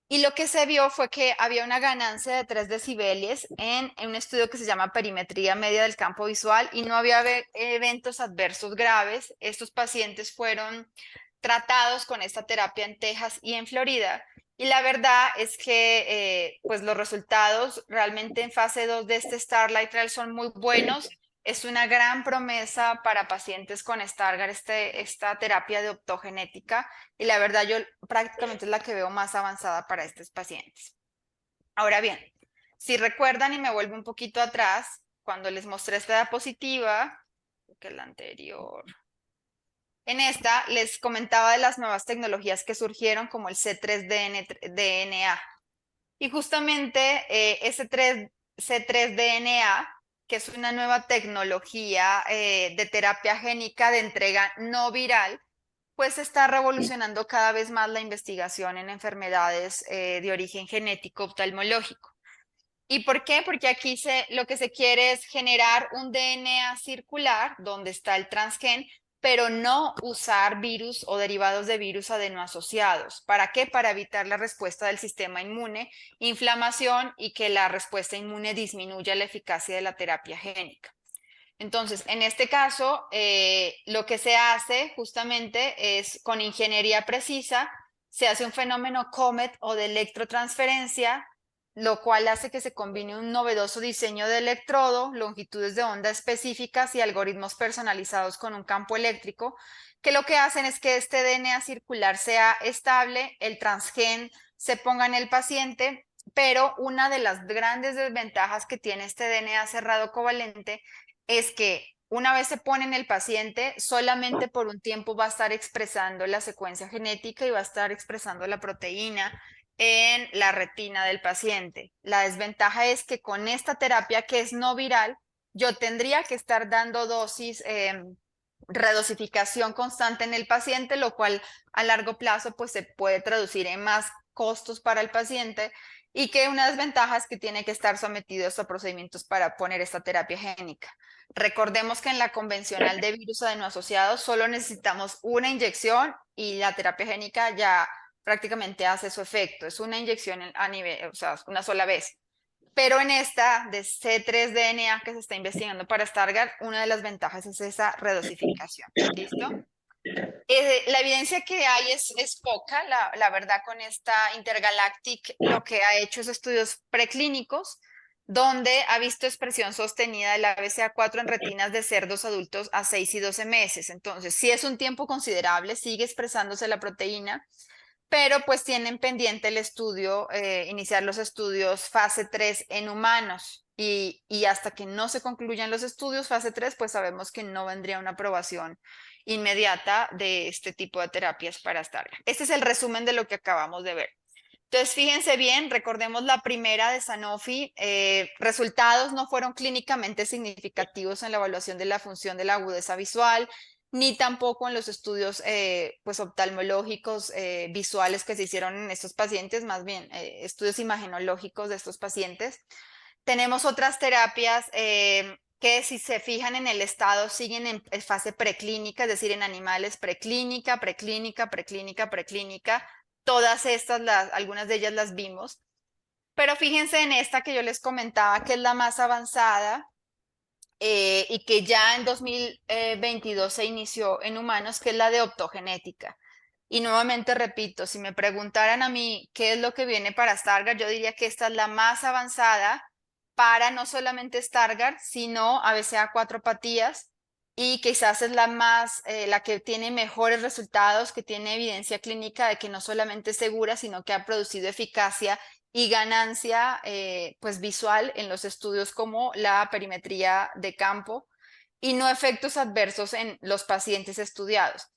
y lo que se vio fue que había una ganancia de 3 decibeles en un estudio que se llama perimetría media del campo visual y no había eventos adversos graves. Estos pacientes fueron tratados con esta terapia en Texas y en Florida. Y la verdad es que pues los resultados realmente en fase 2 de este Starlight Trial son muy buenos. Es una gran promesa para pacientes con Stargardt esta terapia de optogenética y la verdad yo prácticamente es la que veo más avanzada para estos pacientes. Ahora bien, si recuerdan y me vuelvo un poquito atrás, cuando les mostré esta diapositiva, que la anterior, en esta les comentaba de las nuevas tecnologías que surgieron como el C3DNA. Y justamente ese C3DNA, que es una nueva tecnología de terapia génica de entrega no viral, pues está revolucionando cada vez más la investigación en enfermedades de origen genético oftalmológico. ¿Y por qué? Porque aquí lo que se quiere es generar un DNA circular donde está el transgen pero no usar virus o derivados de virus adenoasociados. ¿Para qué? Para evitar la respuesta del sistema inmune, inflamación y que la respuesta inmune disminuya la eficacia de la terapia génica. Entonces, en este caso, lo que se hace justamente es con ingeniería precisa, se hace un fenómeno COMET o de electrotransferencia, lo cual hace que se combine un novedoso diseño de electrodo, longitudes de onda específicas y algoritmos personalizados con un campo eléctrico, que lo que hacen es que este DNA circular sea estable, el transgen se ponga en el paciente, pero una de las grandes desventajas que tiene este DNA cerrado covalente es que una vez se pone en el paciente, solamente por un tiempo va a estar expresando la secuencia genética y va a estar expresando la proteína en la retina del paciente. La desventaja es que con esta terapia que es no viral, yo tendría que estar dando dosis, redosificación constante en el paciente, lo cual a largo plazo pues se puede traducir en más costos para el paciente y que una desventaja es que tiene que estar sometido a estos procedimientos para poner esta terapia génica. Recordemos que en la convencional de virus adenoasociados solo necesitamos una inyección y la terapia génica ya prácticamente hace su efecto. Es una inyección a nivel, o sea, una sola vez. Pero en esta de C3DNA que se está investigando para Stargardt, una de las ventajas es esa redosificación. ¿Listo? La evidencia que hay es poca, la verdad, con esta Intergalactic lo que ha hecho es estudios preclínicos donde ha visto expresión sostenida de la BCA4 en retinas de cerdos adultos a 6 y 12 meses. Entonces, sí es un tiempo considerable, sigue expresándose la proteína, pero pues tienen pendiente el estudio, iniciar los estudios fase 3 en humanos y hasta que no se concluyan los estudios fase 3, pues sabemos que no vendría una aprobación inmediata de este tipo de terapias para Stargardt. Este es el resumen de lo que acabamos de ver. Entonces, fíjense bien, recordemos la primera de Sanofi, resultados no fueron clínicamente significativos en la evaluación de la función de la agudeza visual, ni tampoco en los estudios pues oftalmológicos visuales que se hicieron en estos pacientes, más bien estudios imagenológicos de estos pacientes. Tenemos otras terapias que si se fijan en el estado siguen en fase preclínica, es decir, en animales preclínica, preclínica, preclínica, preclínica. Todas estas, algunas de ellas las vimos. Pero fíjense en esta que yo les comentaba, que es la más avanzada y que ya en 2022 se inició en humanos, que es la de optogenética. Y nuevamente repito, si me preguntaran a mí qué es lo que viene para Stargardt, yo diría que esta es la más avanzada para no solamente Stargardt, sino ABCA4 patías y quizás es la más, la que tiene mejores resultados, que tiene evidencia clínica de que no solamente es segura, sino que ha producido eficacia y ganancia pues visual en los estudios como la perimetría de campo y no efectos adversos en los pacientes estudiados.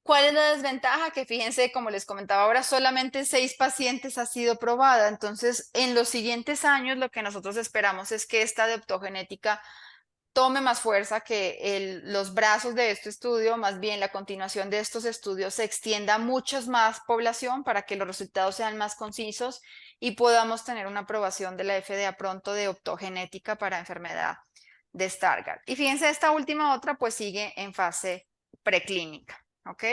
¿Cuál es la desventaja? Que fíjense, como les comentaba ahora, solamente en 6 pacientes ha sido probada. Entonces, en los siguientes años, lo que nosotros esperamos es que esta de optogenética tome más fuerza, que los brazos de este estudio, más bien la continuación de estos estudios, se extienda a muchos más población para que los resultados sean más concisos y podamos tener una aprobación de la FDA pronto de optogenética para enfermedad de Stargardt. Y fíjense, esta última otra pues sigue en fase preclínica. ¿Ok?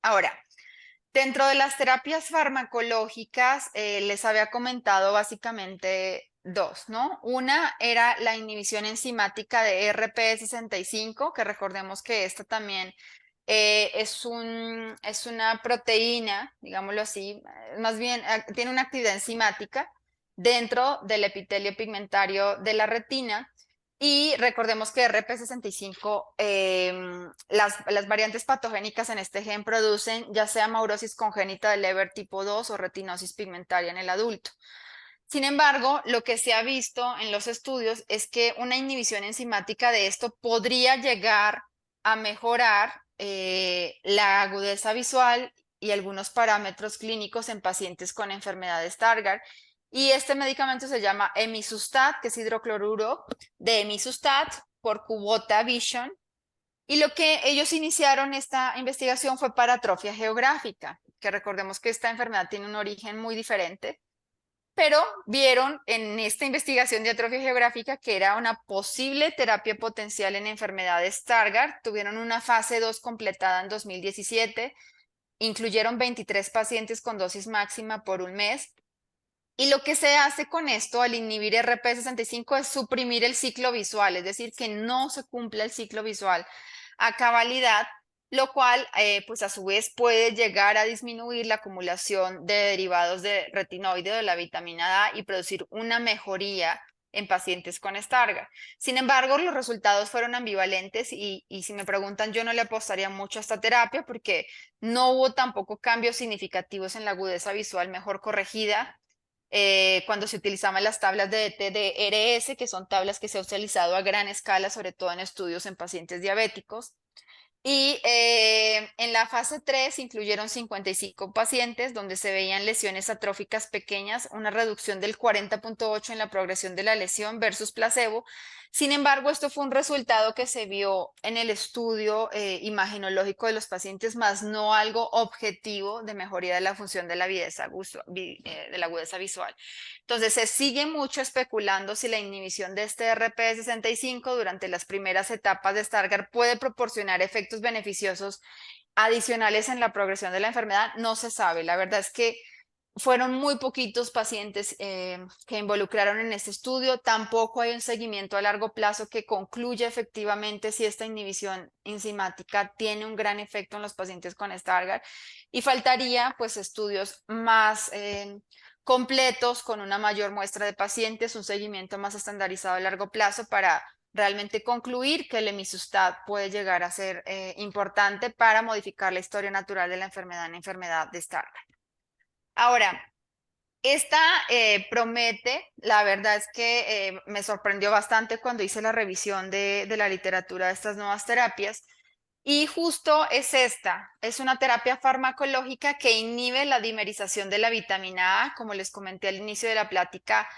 Ahora, dentro de las terapias farmacológicas, les había comentado básicamente dos, ¿no? Una era la inhibición enzimática de RP65, que recordemos que esta también es una proteína, digámoslo así, más bien tiene una actividad enzimática dentro del epitelio pigmentario de la retina. Y recordemos que RP65, las variantes patogénicas en este gen producen ya sea maurosis congénita de Leber tipo 2 o retinosis pigmentaria en el adulto. Sin embargo, lo que se ha visto en los estudios es que una inhibición enzimática de esto podría llegar a mejorar la agudeza visual y algunos parámetros clínicos en pacientes con enfermedad de Stargardt. Y este medicamento se llama Emisustat, que es hidrocloruro de Emisustat por Kubota Vision. Y lo que ellos iniciaron esta investigación fue para atrofia geográfica, que recordemos que esta enfermedad tiene un origen muy diferente, pero vieron en esta investigación de atrofia geográfica que era una posible terapia potencial en enfermedad de Stargardt. Tuvieron una fase 2 completada en 2017, incluyeron 23 pacientes con dosis máxima por un mes. Y lo que se hace con esto al inhibir RP65 es suprimir el ciclo visual, es decir, que no se cumpla el ciclo visual a cabalidad, lo cual pues a su vez puede llegar a disminuir la acumulación de derivados de retinoide o de la vitamina A y producir una mejoría en pacientes con Stargardt. Sin embargo, los resultados fueron ambivalentes y si me preguntan, yo no le apostaría mucho a esta terapia porque no hubo tampoco cambios significativos en la agudeza visual mejor corregida cuando se utilizaban las tablas de TDRS, que son tablas que se han utilizado a gran escala, sobre todo en estudios en pacientes diabéticos. Y en la fase 3 incluyeron 55 pacientes donde se veían lesiones atróficas pequeñas, una reducción del 40.8 en la progresión de la lesión versus placebo. Sin embargo, esto fue un resultado que se vio en el estudio imagenológico de los pacientes, más no algo objetivo de mejoría de la función de la agudeza visual. Entonces, se sigue mucho especulando si la inhibición de este RP65 durante las primeras etapas de Stargardt puede proporcionar efectos beneficiosos adicionales en la progresión de la enfermedad. No se sabe. La verdad es que fueron muy poquitos pacientes que involucraron en este estudio. Tampoco hay un seguimiento a largo plazo que concluya efectivamente si esta inhibición enzimática tiene un gran efecto en los pacientes con Stargardt. Y faltaría pues estudios más completos con una mayor muestra de pacientes, un seguimiento más estandarizado a largo plazo para realmente concluir que el emisustat puede llegar a ser importante para modificar la historia natural de la enfermedad en enfermedad de Stargardt. Ahora, esta promete, la verdad es que me sorprendió bastante cuando hice la revisión de la literatura de estas nuevas terapias. Y justo es esta, es una terapia farmacológica que inhibe la dimerización de la vitamina A. Como les comenté al inicio de la plática,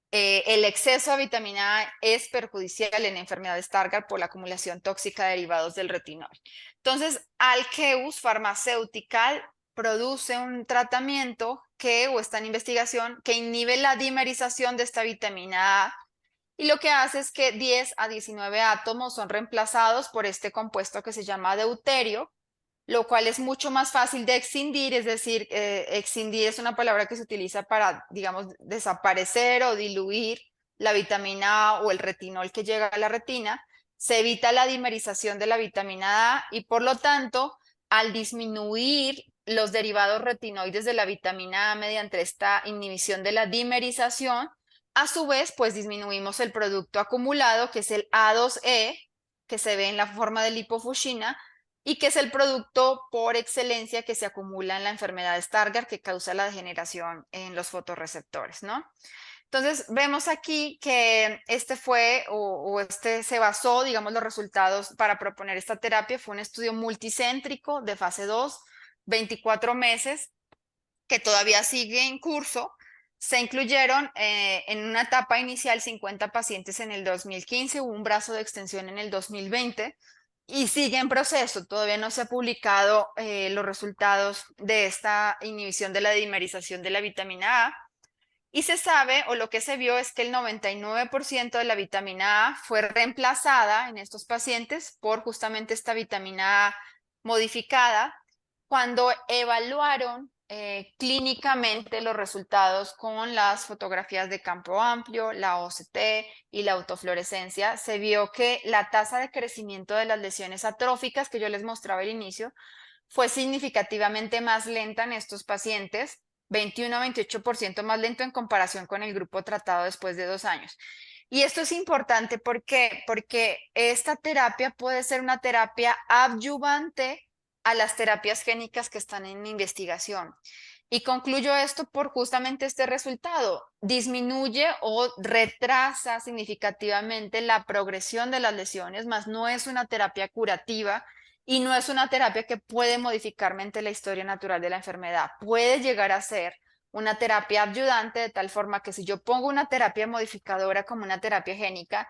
el exceso de vitamina A es perjudicial en enfermedad de Stargardt por la acumulación tóxica de derivados del retinol. Entonces, Alkeus Pharmaceutical produce un tratamiento o está en investigación que inhibe la dimerización de esta vitamina A y lo que hace es que 10 a 19 átomos son reemplazados por este compuesto que se llama deuterio, lo cual es mucho más fácil de excindir, es decir, excindir es una palabra que se utiliza para, digamos, desaparecer o diluir la vitamina A o el retinol que llega a la retina. Se evita la dimerización de la vitamina A y por lo tanto, al disminuir los derivados retinoides de la vitamina A mediante esta inhibición de la dimerización, a su vez, pues disminuimos el producto acumulado, que es el A2E, que se ve en la forma de lipofuscina, y que es el producto por excelencia que se acumula en la enfermedad de Stargardt que causa la degeneración en los fotorreceptores, ¿no? Entonces, vemos aquí que este fue o este se basó, digamos, los resultados para proponer esta terapia. Fue un estudio multicéntrico de fase 2, 24 meses, que todavía sigue en curso. Se incluyeron en una etapa inicial 50 pacientes en el 2015, hubo un brazo de extensión en el 2020 y sigue en proceso. Todavía no se ha publicado los resultados de esta inhibición de la dimerización de la vitamina A. Y se sabe, o lo que se vio es que el 99% de la vitamina A fue reemplazada en estos pacientes por justamente esta vitamina A modificada cuando evaluaron clínicamente los resultados con las fotografías de campo amplio, la OCT y la autofluorescencia. Se vio que la tasa de crecimiento de las lesiones atróficas que yo les mostraba al inicio fue significativamente más lenta en estos pacientes, 21 a 28% más lento en comparación con el grupo tratado después de 2 años. Y esto es importante, ¿por qué? Porque esta terapia puede ser una terapia adyuvante a las terapias génicas que están en investigación. Y concluyo esto por justamente este resultado. Disminuye o retrasa significativamente la progresión de las lesiones, mas no es una terapia curativa y no es una terapia que puede modificar mente la historia natural de la enfermedad. Puede llegar a ser una terapia ayudante de tal forma que si yo pongo una terapia modificadora como una terapia génica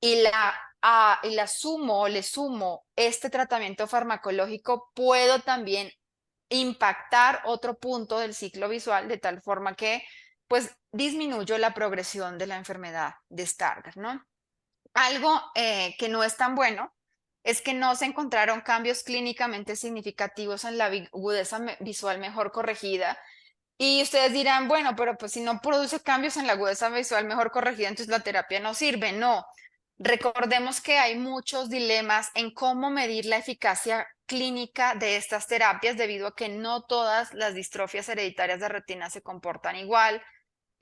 y la sumo o le sumo este tratamiento farmacológico, puedo también impactar otro punto del ciclo visual de tal forma que pues disminuyó la progresión de la enfermedad de Stargardt, ¿no? Algo que no es tan bueno es que no se encontraron cambios clínicamente significativos en la agudeza visual mejor corregida. Y ustedes dirán, bueno, pero pues si no produce cambios en la agudeza visual mejor corregida, entonces la terapia no sirve. No. Recordemos que hay muchos dilemas en cómo medir la eficacia clínica de estas terapias debido a que no todas las distrofias hereditarias de retina se comportan igual.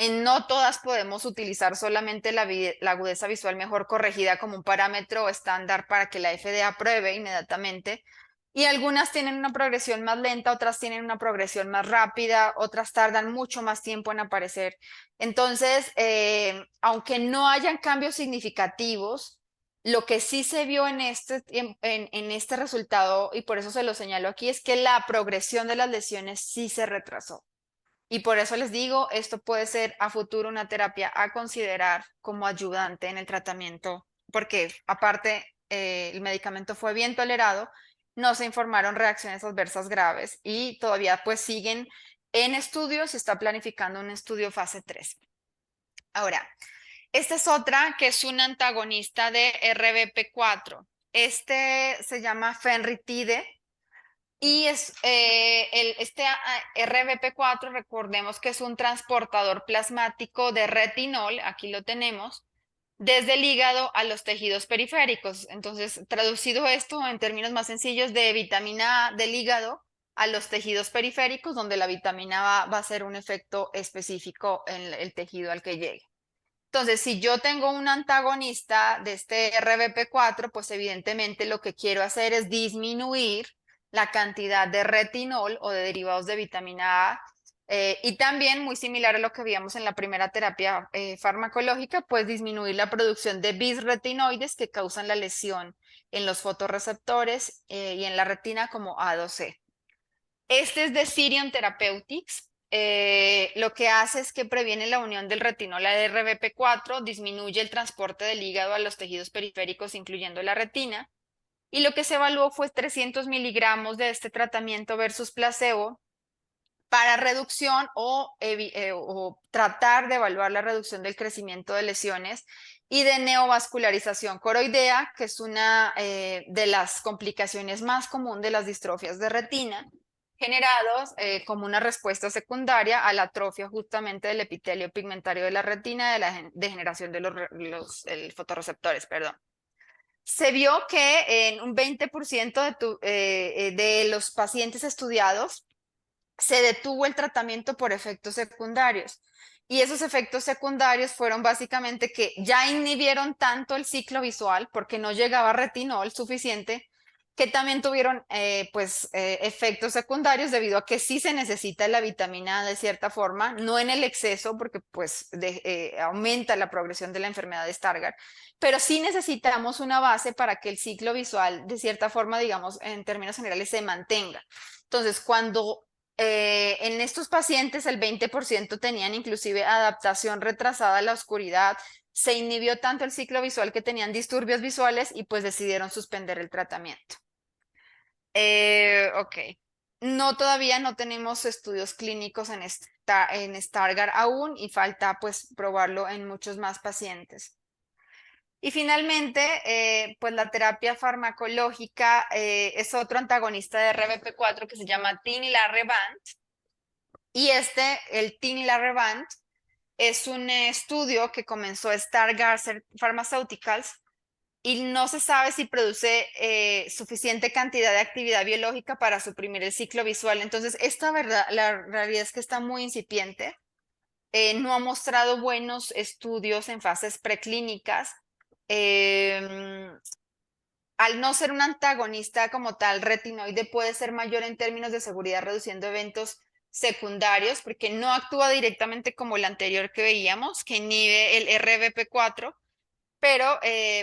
En no todas podemos utilizar solamente la agudeza visual mejor corregida como un parámetro estándar para que la FDA apruebe inmediatamente. Y algunas tienen una progresión más lenta, otras tienen una progresión más rápida, otras tardan mucho más tiempo en aparecer. Entonces, aunque no hayan cambios significativos, lo que sí se vio en este resultado, y por eso se lo señalo aquí, es que la progresión de las lesiones sí se retrasó. Y por eso les digo, esto puede ser a futuro una terapia a considerar como ayudante en el tratamiento, porque aparte el medicamento fue bien tolerado, no se informaron reacciones adversas graves y todavía pues siguen en estudios, se está planificando un estudio fase 3. Ahora, esta es otra que es un antagonista de RBP4. Este se llama Fenritide. Y este RBP4, recordemos que es un transportador plasmático de retinol, aquí lo tenemos, desde el hígado a los tejidos periféricos. Entonces, traducido esto en términos más sencillos, de vitamina A del hígado a los tejidos periféricos, donde la vitamina A va a ser un efecto específico en el tejido al que llegue. Entonces, si yo tengo un antagonista de este RBP4, pues evidentemente lo que quiero hacer es disminuir la cantidad de retinol o de derivados de vitamina A. Y también, muy similar a lo que veíamos en la primera terapia farmacológica, pues disminuir la producción de bisretinoides que causan la lesión en los fotorreceptores y en la retina como A2C. Este es de Sirion Therapeutics. Lo que hace es que previene la unión del retinol a RBP4, disminuye el transporte del hígado a los tejidos periféricos, incluyendo la retina. Y lo que se evaluó fue 300 miligramos de este tratamiento versus placebo para reducción o tratar de evaluar la reducción del crecimiento de lesiones y de neovascularización coroidea, que es una de las complicaciones más comunes de las distrofias de retina, generados como una respuesta secundaria a la atrofia justamente del epitelio pigmentario de la retina, de la degeneración de los fotorreceptores, perdón. Se vio que en un 20% de los pacientes estudiados se detuvo el tratamiento por efectos secundarios. Y esos efectos secundarios fueron básicamente que ya inhibieron tanto el ciclo visual porque no llegaba retinol suficiente, que también tuvieron efectos secundarios debido a que sí se necesita la vitamina A de cierta forma, no en el exceso porque pues aumenta la progresión de la enfermedad de Stargardt, pero sí necesitamos una base para que el ciclo visual de cierta forma, digamos, en términos generales, se mantenga. Entonces, cuando en estos pacientes el 20% tenían inclusive adaptación retrasada a la oscuridad, se inhibió tanto el ciclo visual que tenían disturbios visuales y pues decidieron suspender el tratamiento. Ok. No, todavía no tenemos estudios clínicos en Stargardt aún y falta pues probarlo en muchos más pacientes. Y finalmente, pues la terapia farmacológica es otro antagonista de RBP4 que se llama Tinlarebant. Y el Tinlarebant, es un estudio que comenzó Stargardt Pharmaceuticals y no se sabe si produce suficiente cantidad de actividad biológica para suprimir el ciclo visual. Entonces, la realidad es que está muy incipiente. No ha mostrado buenos estudios en fases preclínicas. Al no ser un antagonista como tal, retinoide puede ser mayor en términos de seguridad, reduciendo eventos secundarios, porque no actúa directamente como el anterior que veíamos, que inhibe el RBP4, pero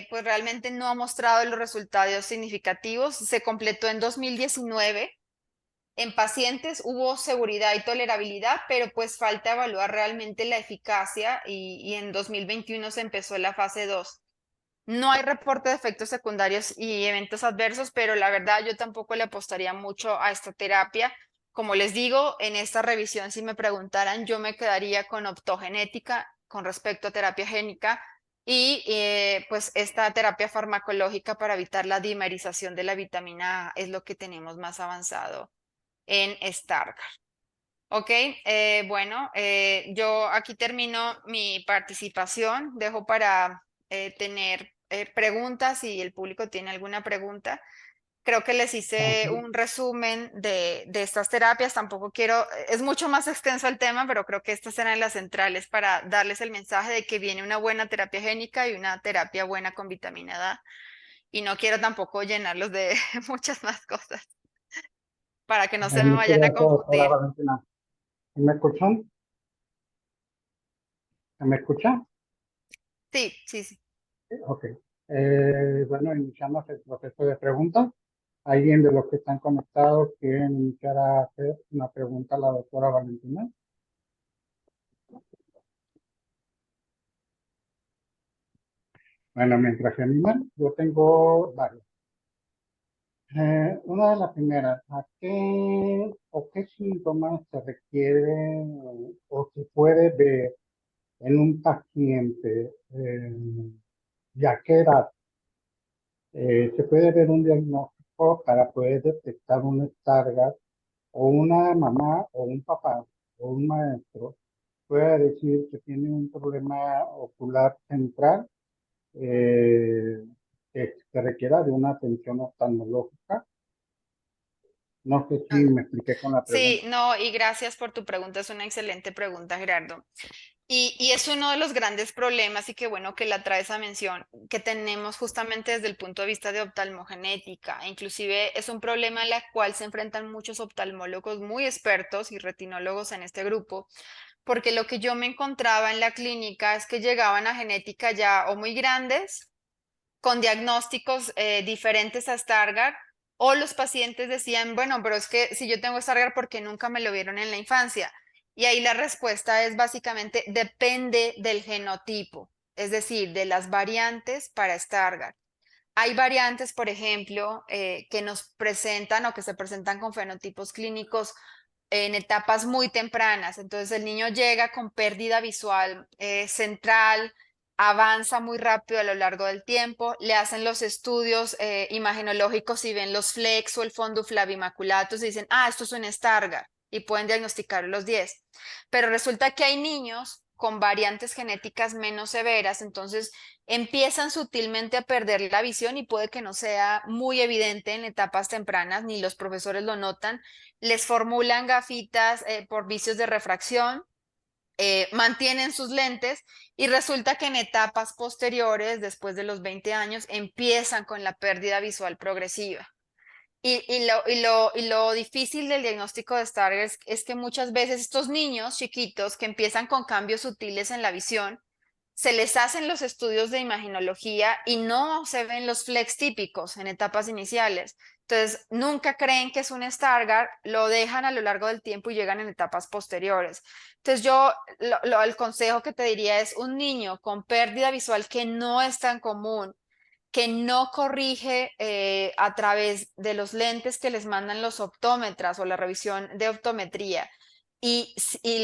pues realmente no ha mostrado los resultados significativos. Se completó en 2019. En pacientes hubo seguridad y tolerabilidad, pero pues falta evaluar realmente la eficacia y en 2021 se empezó la fase 2. No hay reporte de efectos secundarios y eventos adversos, pero la verdad yo tampoco le apostaría mucho a esta terapia como les digo, en esta revisión, si me preguntaran, yo me quedaría con optogenética con respecto a terapia génica y pues esta terapia farmacológica para evitar la dimerización de la vitamina A es lo que tenemos más avanzado en Stargardt. Ok, bueno, yo aquí termino mi participación. Dejo para tener preguntas si el público tiene alguna pregunta. Creo que les hice Ok. un resumen de estas terapias. Tampoco quiero, es mucho más extenso el tema, pero creo que estas eran las centrales para darles el mensaje de que viene una buena terapia génica y una terapia buena con vitamina D. Y no quiero tampoco llenarlos de muchas más cosas para que no se me Muchas vayan a gracias, doctora confundir. Valentina. ¿Me escuchan? ¿Me escuchan? Sí, sí, sí. Ok. Bueno, iniciamos el proceso de preguntas. ¿Alguien de los que están conectados quiere iniciar a hacer una pregunta a la doctora Valentina? Bueno, mientras se animan, yo tengo varias. Una de las primeras, ¿a qué o qué síntomas se requiere o se puede ver en un paciente y a qué edad se puede ver un diagnóstico para poder detectar un Stargardt o una mamá o un papá o un maestro pueda decir que tiene un problema ocular central que requiera de una atención oftalmológica? No sé si me expliqué con la Sí, pregunta. no, y gracias por tu pregunta. Es una excelente pregunta, Gerardo. Y es uno de los grandes problemas, y qué bueno que la traes a mención, que tenemos justamente desde el punto de vista de oftalmogenética. Inclusive es un problema al cual se enfrentan muchos oftalmólogos muy expertos y retinólogos en este grupo, porque lo que yo me encontraba en la clínica es que llegaban a genética ya o muy grandes, con diagnósticos diferentes a Stargardt, o los pacientes decían, bueno, pero es que si yo tengo Stargardt, ¿por qué nunca me lo vieron en la infancia? Y ahí la respuesta es básicamente depende del genotipo, es decir, de las variantes para Stargardt. Hay variantes, por ejemplo, que nos presentan o que se presentan con fenotipos clínicos en etapas muy tempranas. Entonces el niño llega con pérdida visual central, avanza muy rápido a lo largo del tiempo, le hacen los estudios imagenológicos y ven los flecks o el fondo flavimaculatus y dicen, ah, esto es un Stargardt y pueden diagnosticar los 10. Pero resulta que hay niños con variantes genéticas menos severas, entonces empiezan sutilmente a perder la visión y puede que no sea muy evidente en etapas tempranas, ni los profesores lo notan, les formulan gafitas por vicios de refracción, mantienen sus lentes y resulta que en etapas posteriores, después de los 20 años, empiezan con la pérdida visual progresiva. Y lo difícil del diagnóstico de Stargardt es que muchas veces estos niños chiquitos que empiezan con cambios sutiles en la visión, se les hacen los estudios de imaginología y no se ven los flex típicos en etapas iniciales. Entonces, nunca creen que es un Stargardt, lo dejan a lo largo del tiempo y llegan en etapas posteriores. Entonces, yo el consejo que te diría es un niño con pérdida visual que no es tan común, que no corrige a través de los lentes que les mandan los optómetras o la revisión de optometría. Y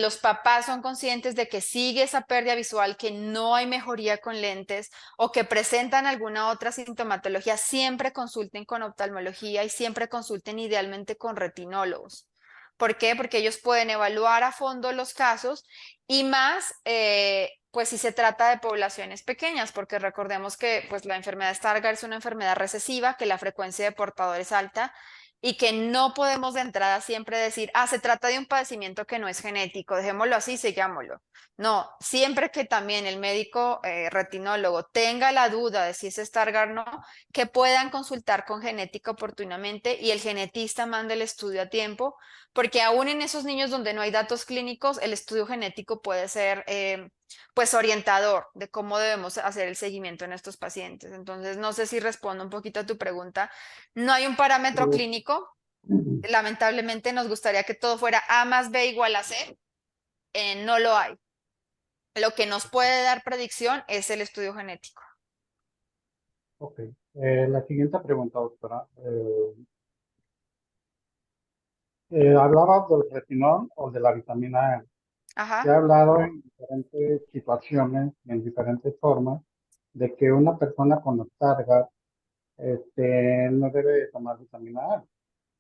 los papás son conscientes de que sigue esa pérdida visual, que no hay mejoría con lentes o que presentan alguna otra sintomatología, siempre consulten con oftalmología y siempre consulten idealmente con retinólogos. ¿Por qué? Porque ellos pueden evaluar a fondo los casos y más, pues si se trata de poblaciones pequeñas, porque recordemos que pues, la enfermedad Stargardt es una enfermedad recesiva, que la frecuencia de portadores es alta y que no podemos de entrada siempre decir, ah, se trata de un padecimiento que no es genético, dejémoslo así, sigámoslo. No, siempre que también el médico retinólogo tenga la duda de si es Stargardt o no, que puedan consultar con genética oportunamente y el genetista mande el estudio a tiempo, porque aún en esos niños donde no hay datos clínicos, el estudio genético puede ser pues orientador de cómo debemos hacer el seguimiento en estos pacientes. Entonces, no sé si respondo un poquito a tu pregunta. No hay un parámetro Eh, clínico. Lamentablemente nos gustaría que todo fuera A más B igual a C. No lo hay. Lo que nos puede dar predicción es el estudio genético. ok. La siguiente pregunta, doctora. Hablaba del retinol o de la vitamina A. Se ha Ajá. hablado en diferentes situaciones, en diferentes formas, de que una persona con Stargardt no debe de tomar vitamina A.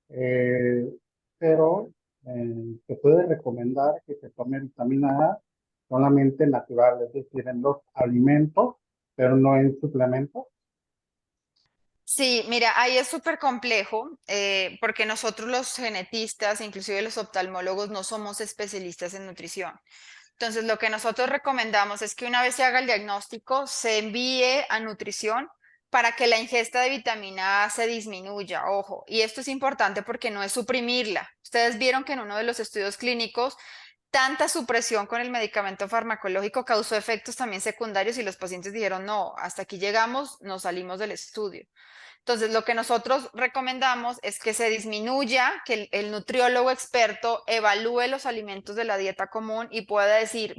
Eh, pero se puede recomendar que se tome vitamina A solamente natural, es decir, en los alimentos, pero no en suplementos. Sí, mira, ahí es súper complejo porque nosotros los genetistas, inclusive los oftalmólogos, no somos especialistas en nutrición. Entonces, lo que nosotros recomendamos es que una vez se haga el diagnóstico, se envíe a nutrición para que la ingesta de vitamina A se disminuya. Ojo, y esto es importante porque no es suprimirla. Ustedes vieron que en uno de los estudios clínicos, tanta supresión con el medicamento farmacológico causó efectos también secundarios y los pacientes dijeron, no, hasta aquí llegamos, nos salimos del estudio. Entonces, lo que nosotros recomendamos es que se disminuya, que el nutriólogo experto evalúe los alimentos de la dieta común y pueda decir,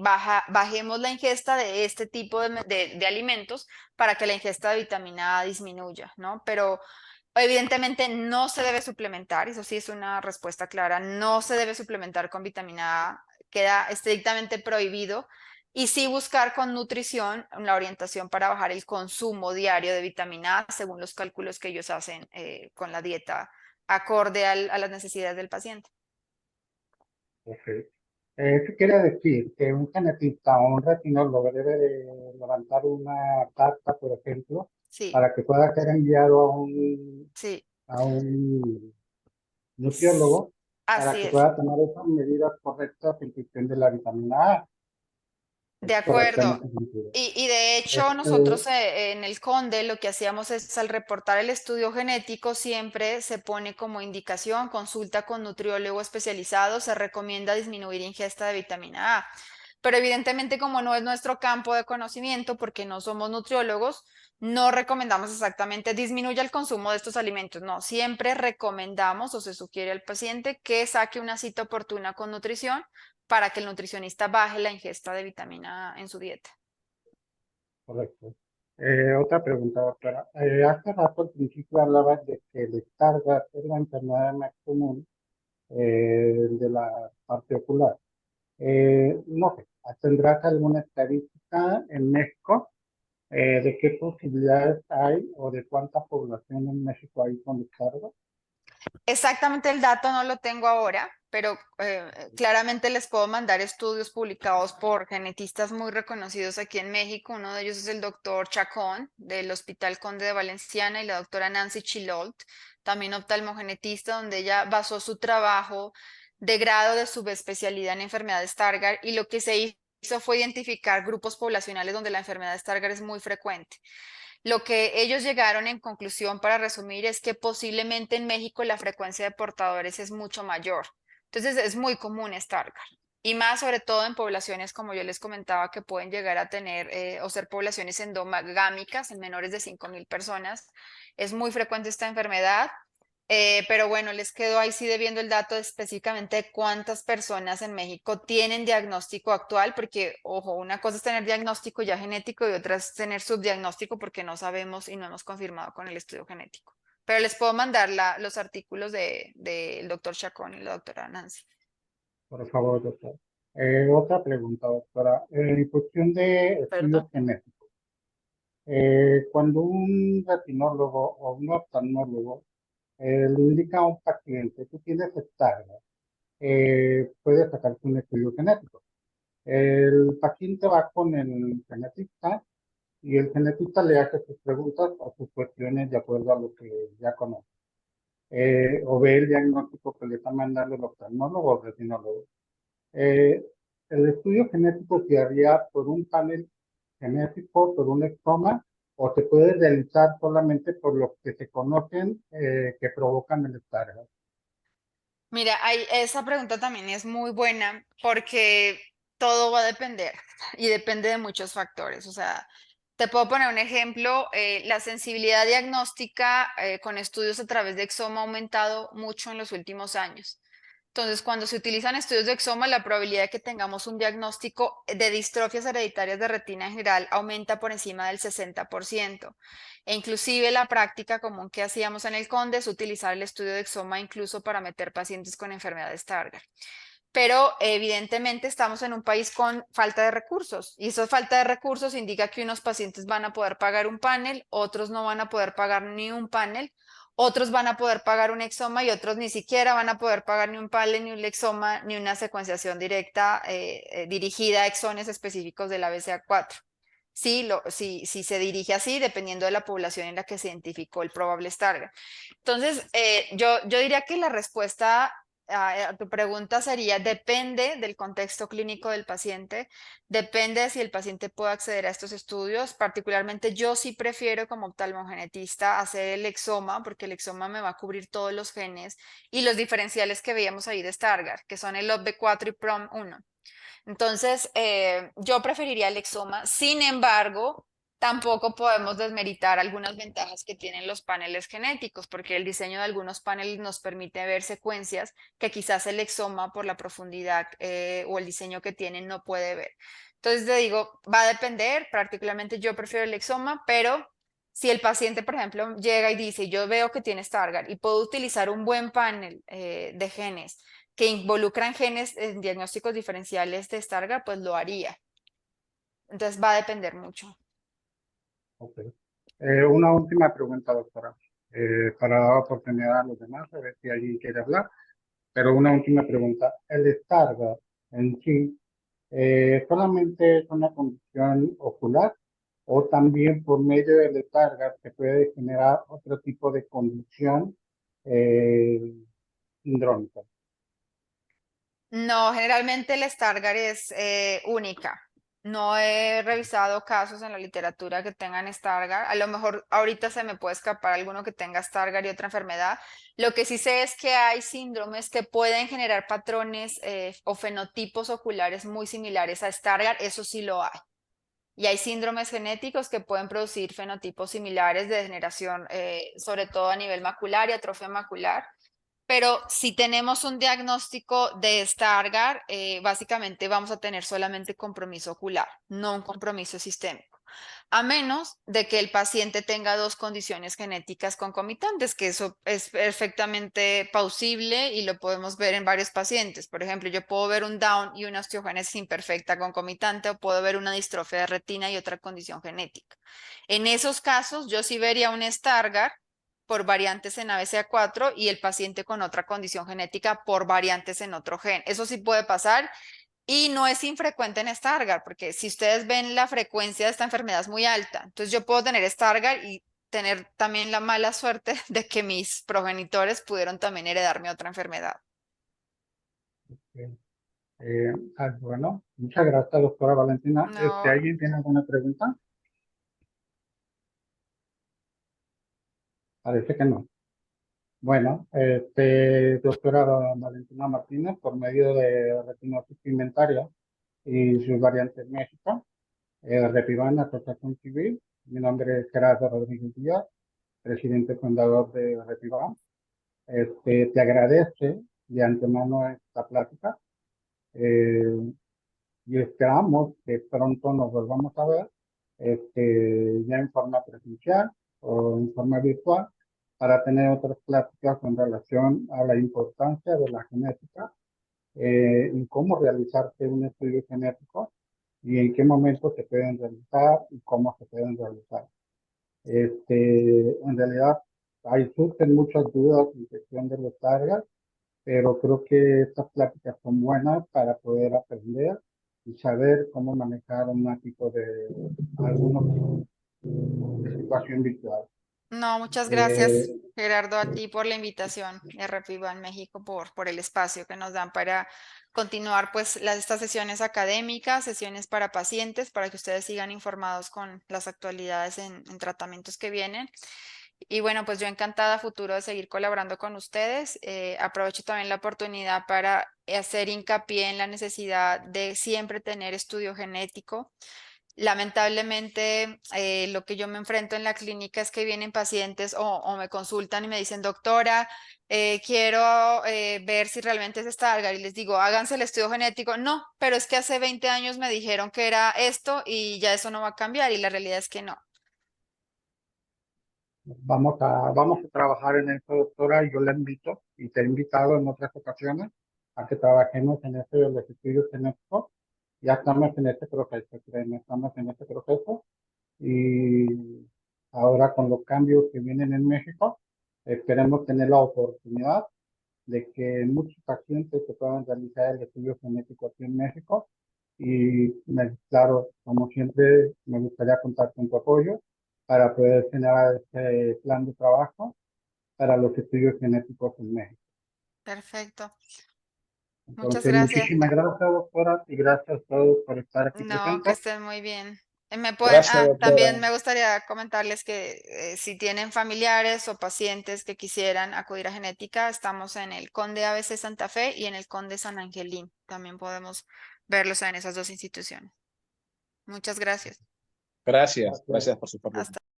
bajemos la ingesta de este tipo de alimentos para que la ingesta de vitamina A disminuya, ¿no? Pero evidentemente no se debe suplementar, eso sí es una respuesta clara, no se debe suplementar con vitamina A, queda estrictamente prohibido. Y sí buscar con nutrición la orientación para bajar el consumo diario de vitamina A según los cálculos que ellos hacen con la dieta acorde a las necesidades del paciente. Ok. Eso quiere decir que un genetista o un retinólogo debe de levantar una carta, por ejemplo, Sí, para que pueda ser enviado sí, a un s- nutriólogo para así que es. pueda tomar esas medidas correctas en cuestión de la vitamina A. De Es correcto en acuerdo. ese sentido. Y de hecho, Este, nosotros en el CONDE lo que hacíamos es al reportar el estudio genético, siempre se pone como indicación, consulta con nutriólogo especializado, se recomienda disminuir ingesta de vitamina A. Pero evidentemente, como no es nuestro campo de conocimiento, porque no somos nutriólogos, no recomendamos exactamente disminuya el consumo de estos alimentos. No, siempre recomendamos o se sugiere al paciente que saque una cita oportuna con nutrición para que el nutricionista baje la ingesta de vitamina A en su dieta. correcto. Otra pregunta, doctora. Hace rato al principio hablabas de que el Stargardt es la enfermedad más común de la parte ocular. No sé, ¿tendrás alguna estadística en México de qué posibilidades hay o de cuánta población en México hay con Stargardt? Exactamente el dato no lo tengo ahora, pero claramente les puedo mandar estudios publicados por genetistas muy reconocidos aquí en México. Uno de ellos es el doctor Chacón del Hospital Conde de Valenciana y la doctora Nancy Chilault, también oftalmogenetista, donde ella basó su trabajo de grado de subespecialidad en enfermedad de Stargardt y lo que se hizo fue identificar grupos poblacionales donde la enfermedad de Stargardt es muy frecuente. Lo que ellos llegaron en conclusión para resumir es que posiblemente en México la frecuencia de portadores es mucho mayor. Entonces es muy común Stargardt. Y más sobre todo en poblaciones, como yo les comentaba, que pueden llegar a tener o ser poblaciones endogámicas en menores de 5.000 personas. Es muy frecuente esta enfermedad. Pero bueno, les quedo ahí sí debiendo el dato específicamente de cuántas personas en México tienen diagnóstico actual, porque, ojo, una cosa es tener diagnóstico ya genético y otra es tener subdiagnóstico porque no sabemos y no hemos confirmado con el estudio genético. Pero les puedo mandar los artículos del doctor Chacón y la doctora Nancy. Por favor, doctor. Otra pregunta, doctora. En cuestión de Perdón. estudios genéticos, cuando un retinólogo o un oftalmólogo le indica a un paciente, tú tienes Stargardt, puede sacarse un estudio genético. El paciente va con el genetista y el genetista le hace sus preguntas o sus cuestiones de acuerdo a lo que ya conoce. O ve el diagnóstico que le está mandando el oftalmólogo o el retinólogo. Eh, el estudio genético se haría por un panel genético, por un exoma, o se puede realizar solamente por los que se conocen que provocan el Stargardt. Mira, esa pregunta también es muy buena porque todo va a depender y depende de muchos factores. O sea, te puedo poner un ejemplo, la sensibilidad diagnóstica con estudios a través de Exoma ha aumentado mucho en los últimos años. Entonces, cuando se utilizan estudios de exoma, la probabilidad de que tengamos un diagnóstico de distrofias hereditarias de retina en general aumenta por encima del 60%. E inclusive la práctica común que hacíamos en el CONDE es utilizar el estudio de exoma incluso para meter pacientes con enfermedad de Stargardt. Pero evidentemente estamos en un país con falta de recursos y esa falta de recursos indica que unos pacientes van a poder pagar un panel, otros no van a poder pagar ni un panel, otros van a poder pagar un exoma y otros ni siquiera van a poder pagar ni un panel, ni un exoma, ni una secuenciación directa dirigida a exones específicos de la BCA4. Si se dirige así, dependiendo de la población en la que se identificó el probable Stargardt. Entonces, yo diría que la respuesta a tu pregunta sería, depende del contexto clínico del paciente, depende de si el paciente puede acceder a estos estudios. Particularmente yo sí prefiero como oftalmogenetista hacer el exoma, porque el exoma me va a cubrir todos los genes y los diferenciales que veíamos ahí de Stargardt, que son el OB4 y PROM1. Entonces, yo preferiría el exoma. Sin embargo, tampoco podemos desmeritar algunas ventajas que tienen los paneles genéticos, porque el diseño de algunos paneles nos permite ver secuencias que quizás el exoma, por la profundidad o el diseño que tiene, no puede ver. Entonces, te digo, va a depender. Particularmente yo prefiero el exoma, pero si el paciente, por ejemplo, llega y dice, yo veo que tiene Stargardt y puedo utilizar un buen panel de genes que involucran genes en diagnósticos diferenciales de Stargardt, pues lo haría. Entonces va a depender mucho. Ok. Una última pregunta, doctora, para dar oportunidad a los demás, a ver si alguien quiere hablar. Pero una última pregunta. ¿El Stargardt en sí solamente es una condición ocular o también por medio del Stargardt se puede generar otro tipo de condición eh, sindrómica? No, generalmente el Stargardt es única. No he revisado casos en la literatura que tengan Stargardt. A lo mejor ahorita se me puede escapar alguno que tenga Stargardt y otra enfermedad. Lo que sí sé es que hay síndromes que pueden generar patrones o fenotipos oculares muy similares a Stargardt. Eso sí lo hay. Y hay síndromes genéticos que pueden producir fenotipos similares de degeneración, sobre todo a nivel macular y atrofia macular. Pero si tenemos un diagnóstico de Stargardt, básicamente vamos a tener solamente compromiso ocular, no un compromiso sistémico. A menos de que el paciente tenga dos condiciones genéticas concomitantes, que eso es perfectamente plausible y lo podemos ver en varios pacientes. Por ejemplo, yo puedo ver un Down y una osteogénesis imperfecta concomitante, o puedo ver una distrofia de retina y otra condición genética. En esos casos, yo sí vería un Stargardt por variantes en ABCA4 y el paciente con otra condición genética por variantes en otro gen. Eso sí puede pasar y no es infrecuente en Stargardt, porque si ustedes ven la frecuencia de esta enfermedad es muy alta. Entonces yo puedo tener Stargardt y tener también la mala suerte de que mis progenitores pudieron también heredarme otra enfermedad. Bueno, muchas gracias, doctora Valentina. No, ¿Alguien tiene alguna pregunta? Parece que no. Bueno, doctora Valentina Martínez, por medio de retinosis pigmentaria y sus variantes México, Repivan Asociación Civil. Mi nombre es Gerardo Rodríguez Díaz, presidente fundador de Repivan. Te agradece de antemano esta plática y esperamos que pronto nos volvamos a ver, ya en forma presencial o en forma virtual, para tener otras pláticas en relación a la importancia de la genética y cómo realizarse un estudio genético y en qué momento se pueden realizar y cómo se pueden realizar. En realidad, hay surgen muchas dudas en cuestión de los targets, pero creo que estas pláticas son buenas para poder aprender y saber cómo manejar un tipo de algunos de situación virtual. no, muchas gracias, Eh, Gerardo, a ti por la invitación y a Reviva en México por el espacio que nos dan para continuar pues estas sesiones académicas, sesiones para pacientes, para que ustedes sigan informados con las actualidades en tratamientos que vienen. Y bueno, pues yo encantada a futuro de seguir colaborando con ustedes. Aprovecho también la oportunidad para hacer hincapié en la necesidad de siempre tener estudio genético. Lamentablemente, lo que yo me enfrento en la clínica es que vienen pacientes o me consultan y me dicen, doctora, quiero ver si realmente es Stargardt. Y les digo, háganse el estudio genético. No, pero es que hace 20 años me dijeron que era esto y ya eso no va a cambiar. Y la realidad es que no. Vamos a trabajar en eso, doctora, y yo la invito y te he invitado en otras ocasiones a que trabajemos en eso de los estudios genéticos. Ya estamos en este proceso, créeme, estamos en este proceso y ahora con los cambios que vienen en México, esperemos tener la oportunidad de que muchos pacientes se puedan realizar el estudio genético aquí en México y claro, como siempre, me gustaría contar con tu apoyo para poder generar este plan de trabajo para los estudios genéticos en México. Perfecto. Muchas Entonces, gracias. muchísimas gracias, doctora, y gracias a todos por estar aquí No, que presentes. estén muy bien. Gracias, doctora. También me gustaría comentarles que si tienen familiares o pacientes que quisieran acudir a genética, estamos en el Conde ABC Santa Fe y en el Conde San Angelín. También podemos verlos en esas dos instituciones. Muchas gracias. Gracias, Gracias. gracias por su participación. Hasta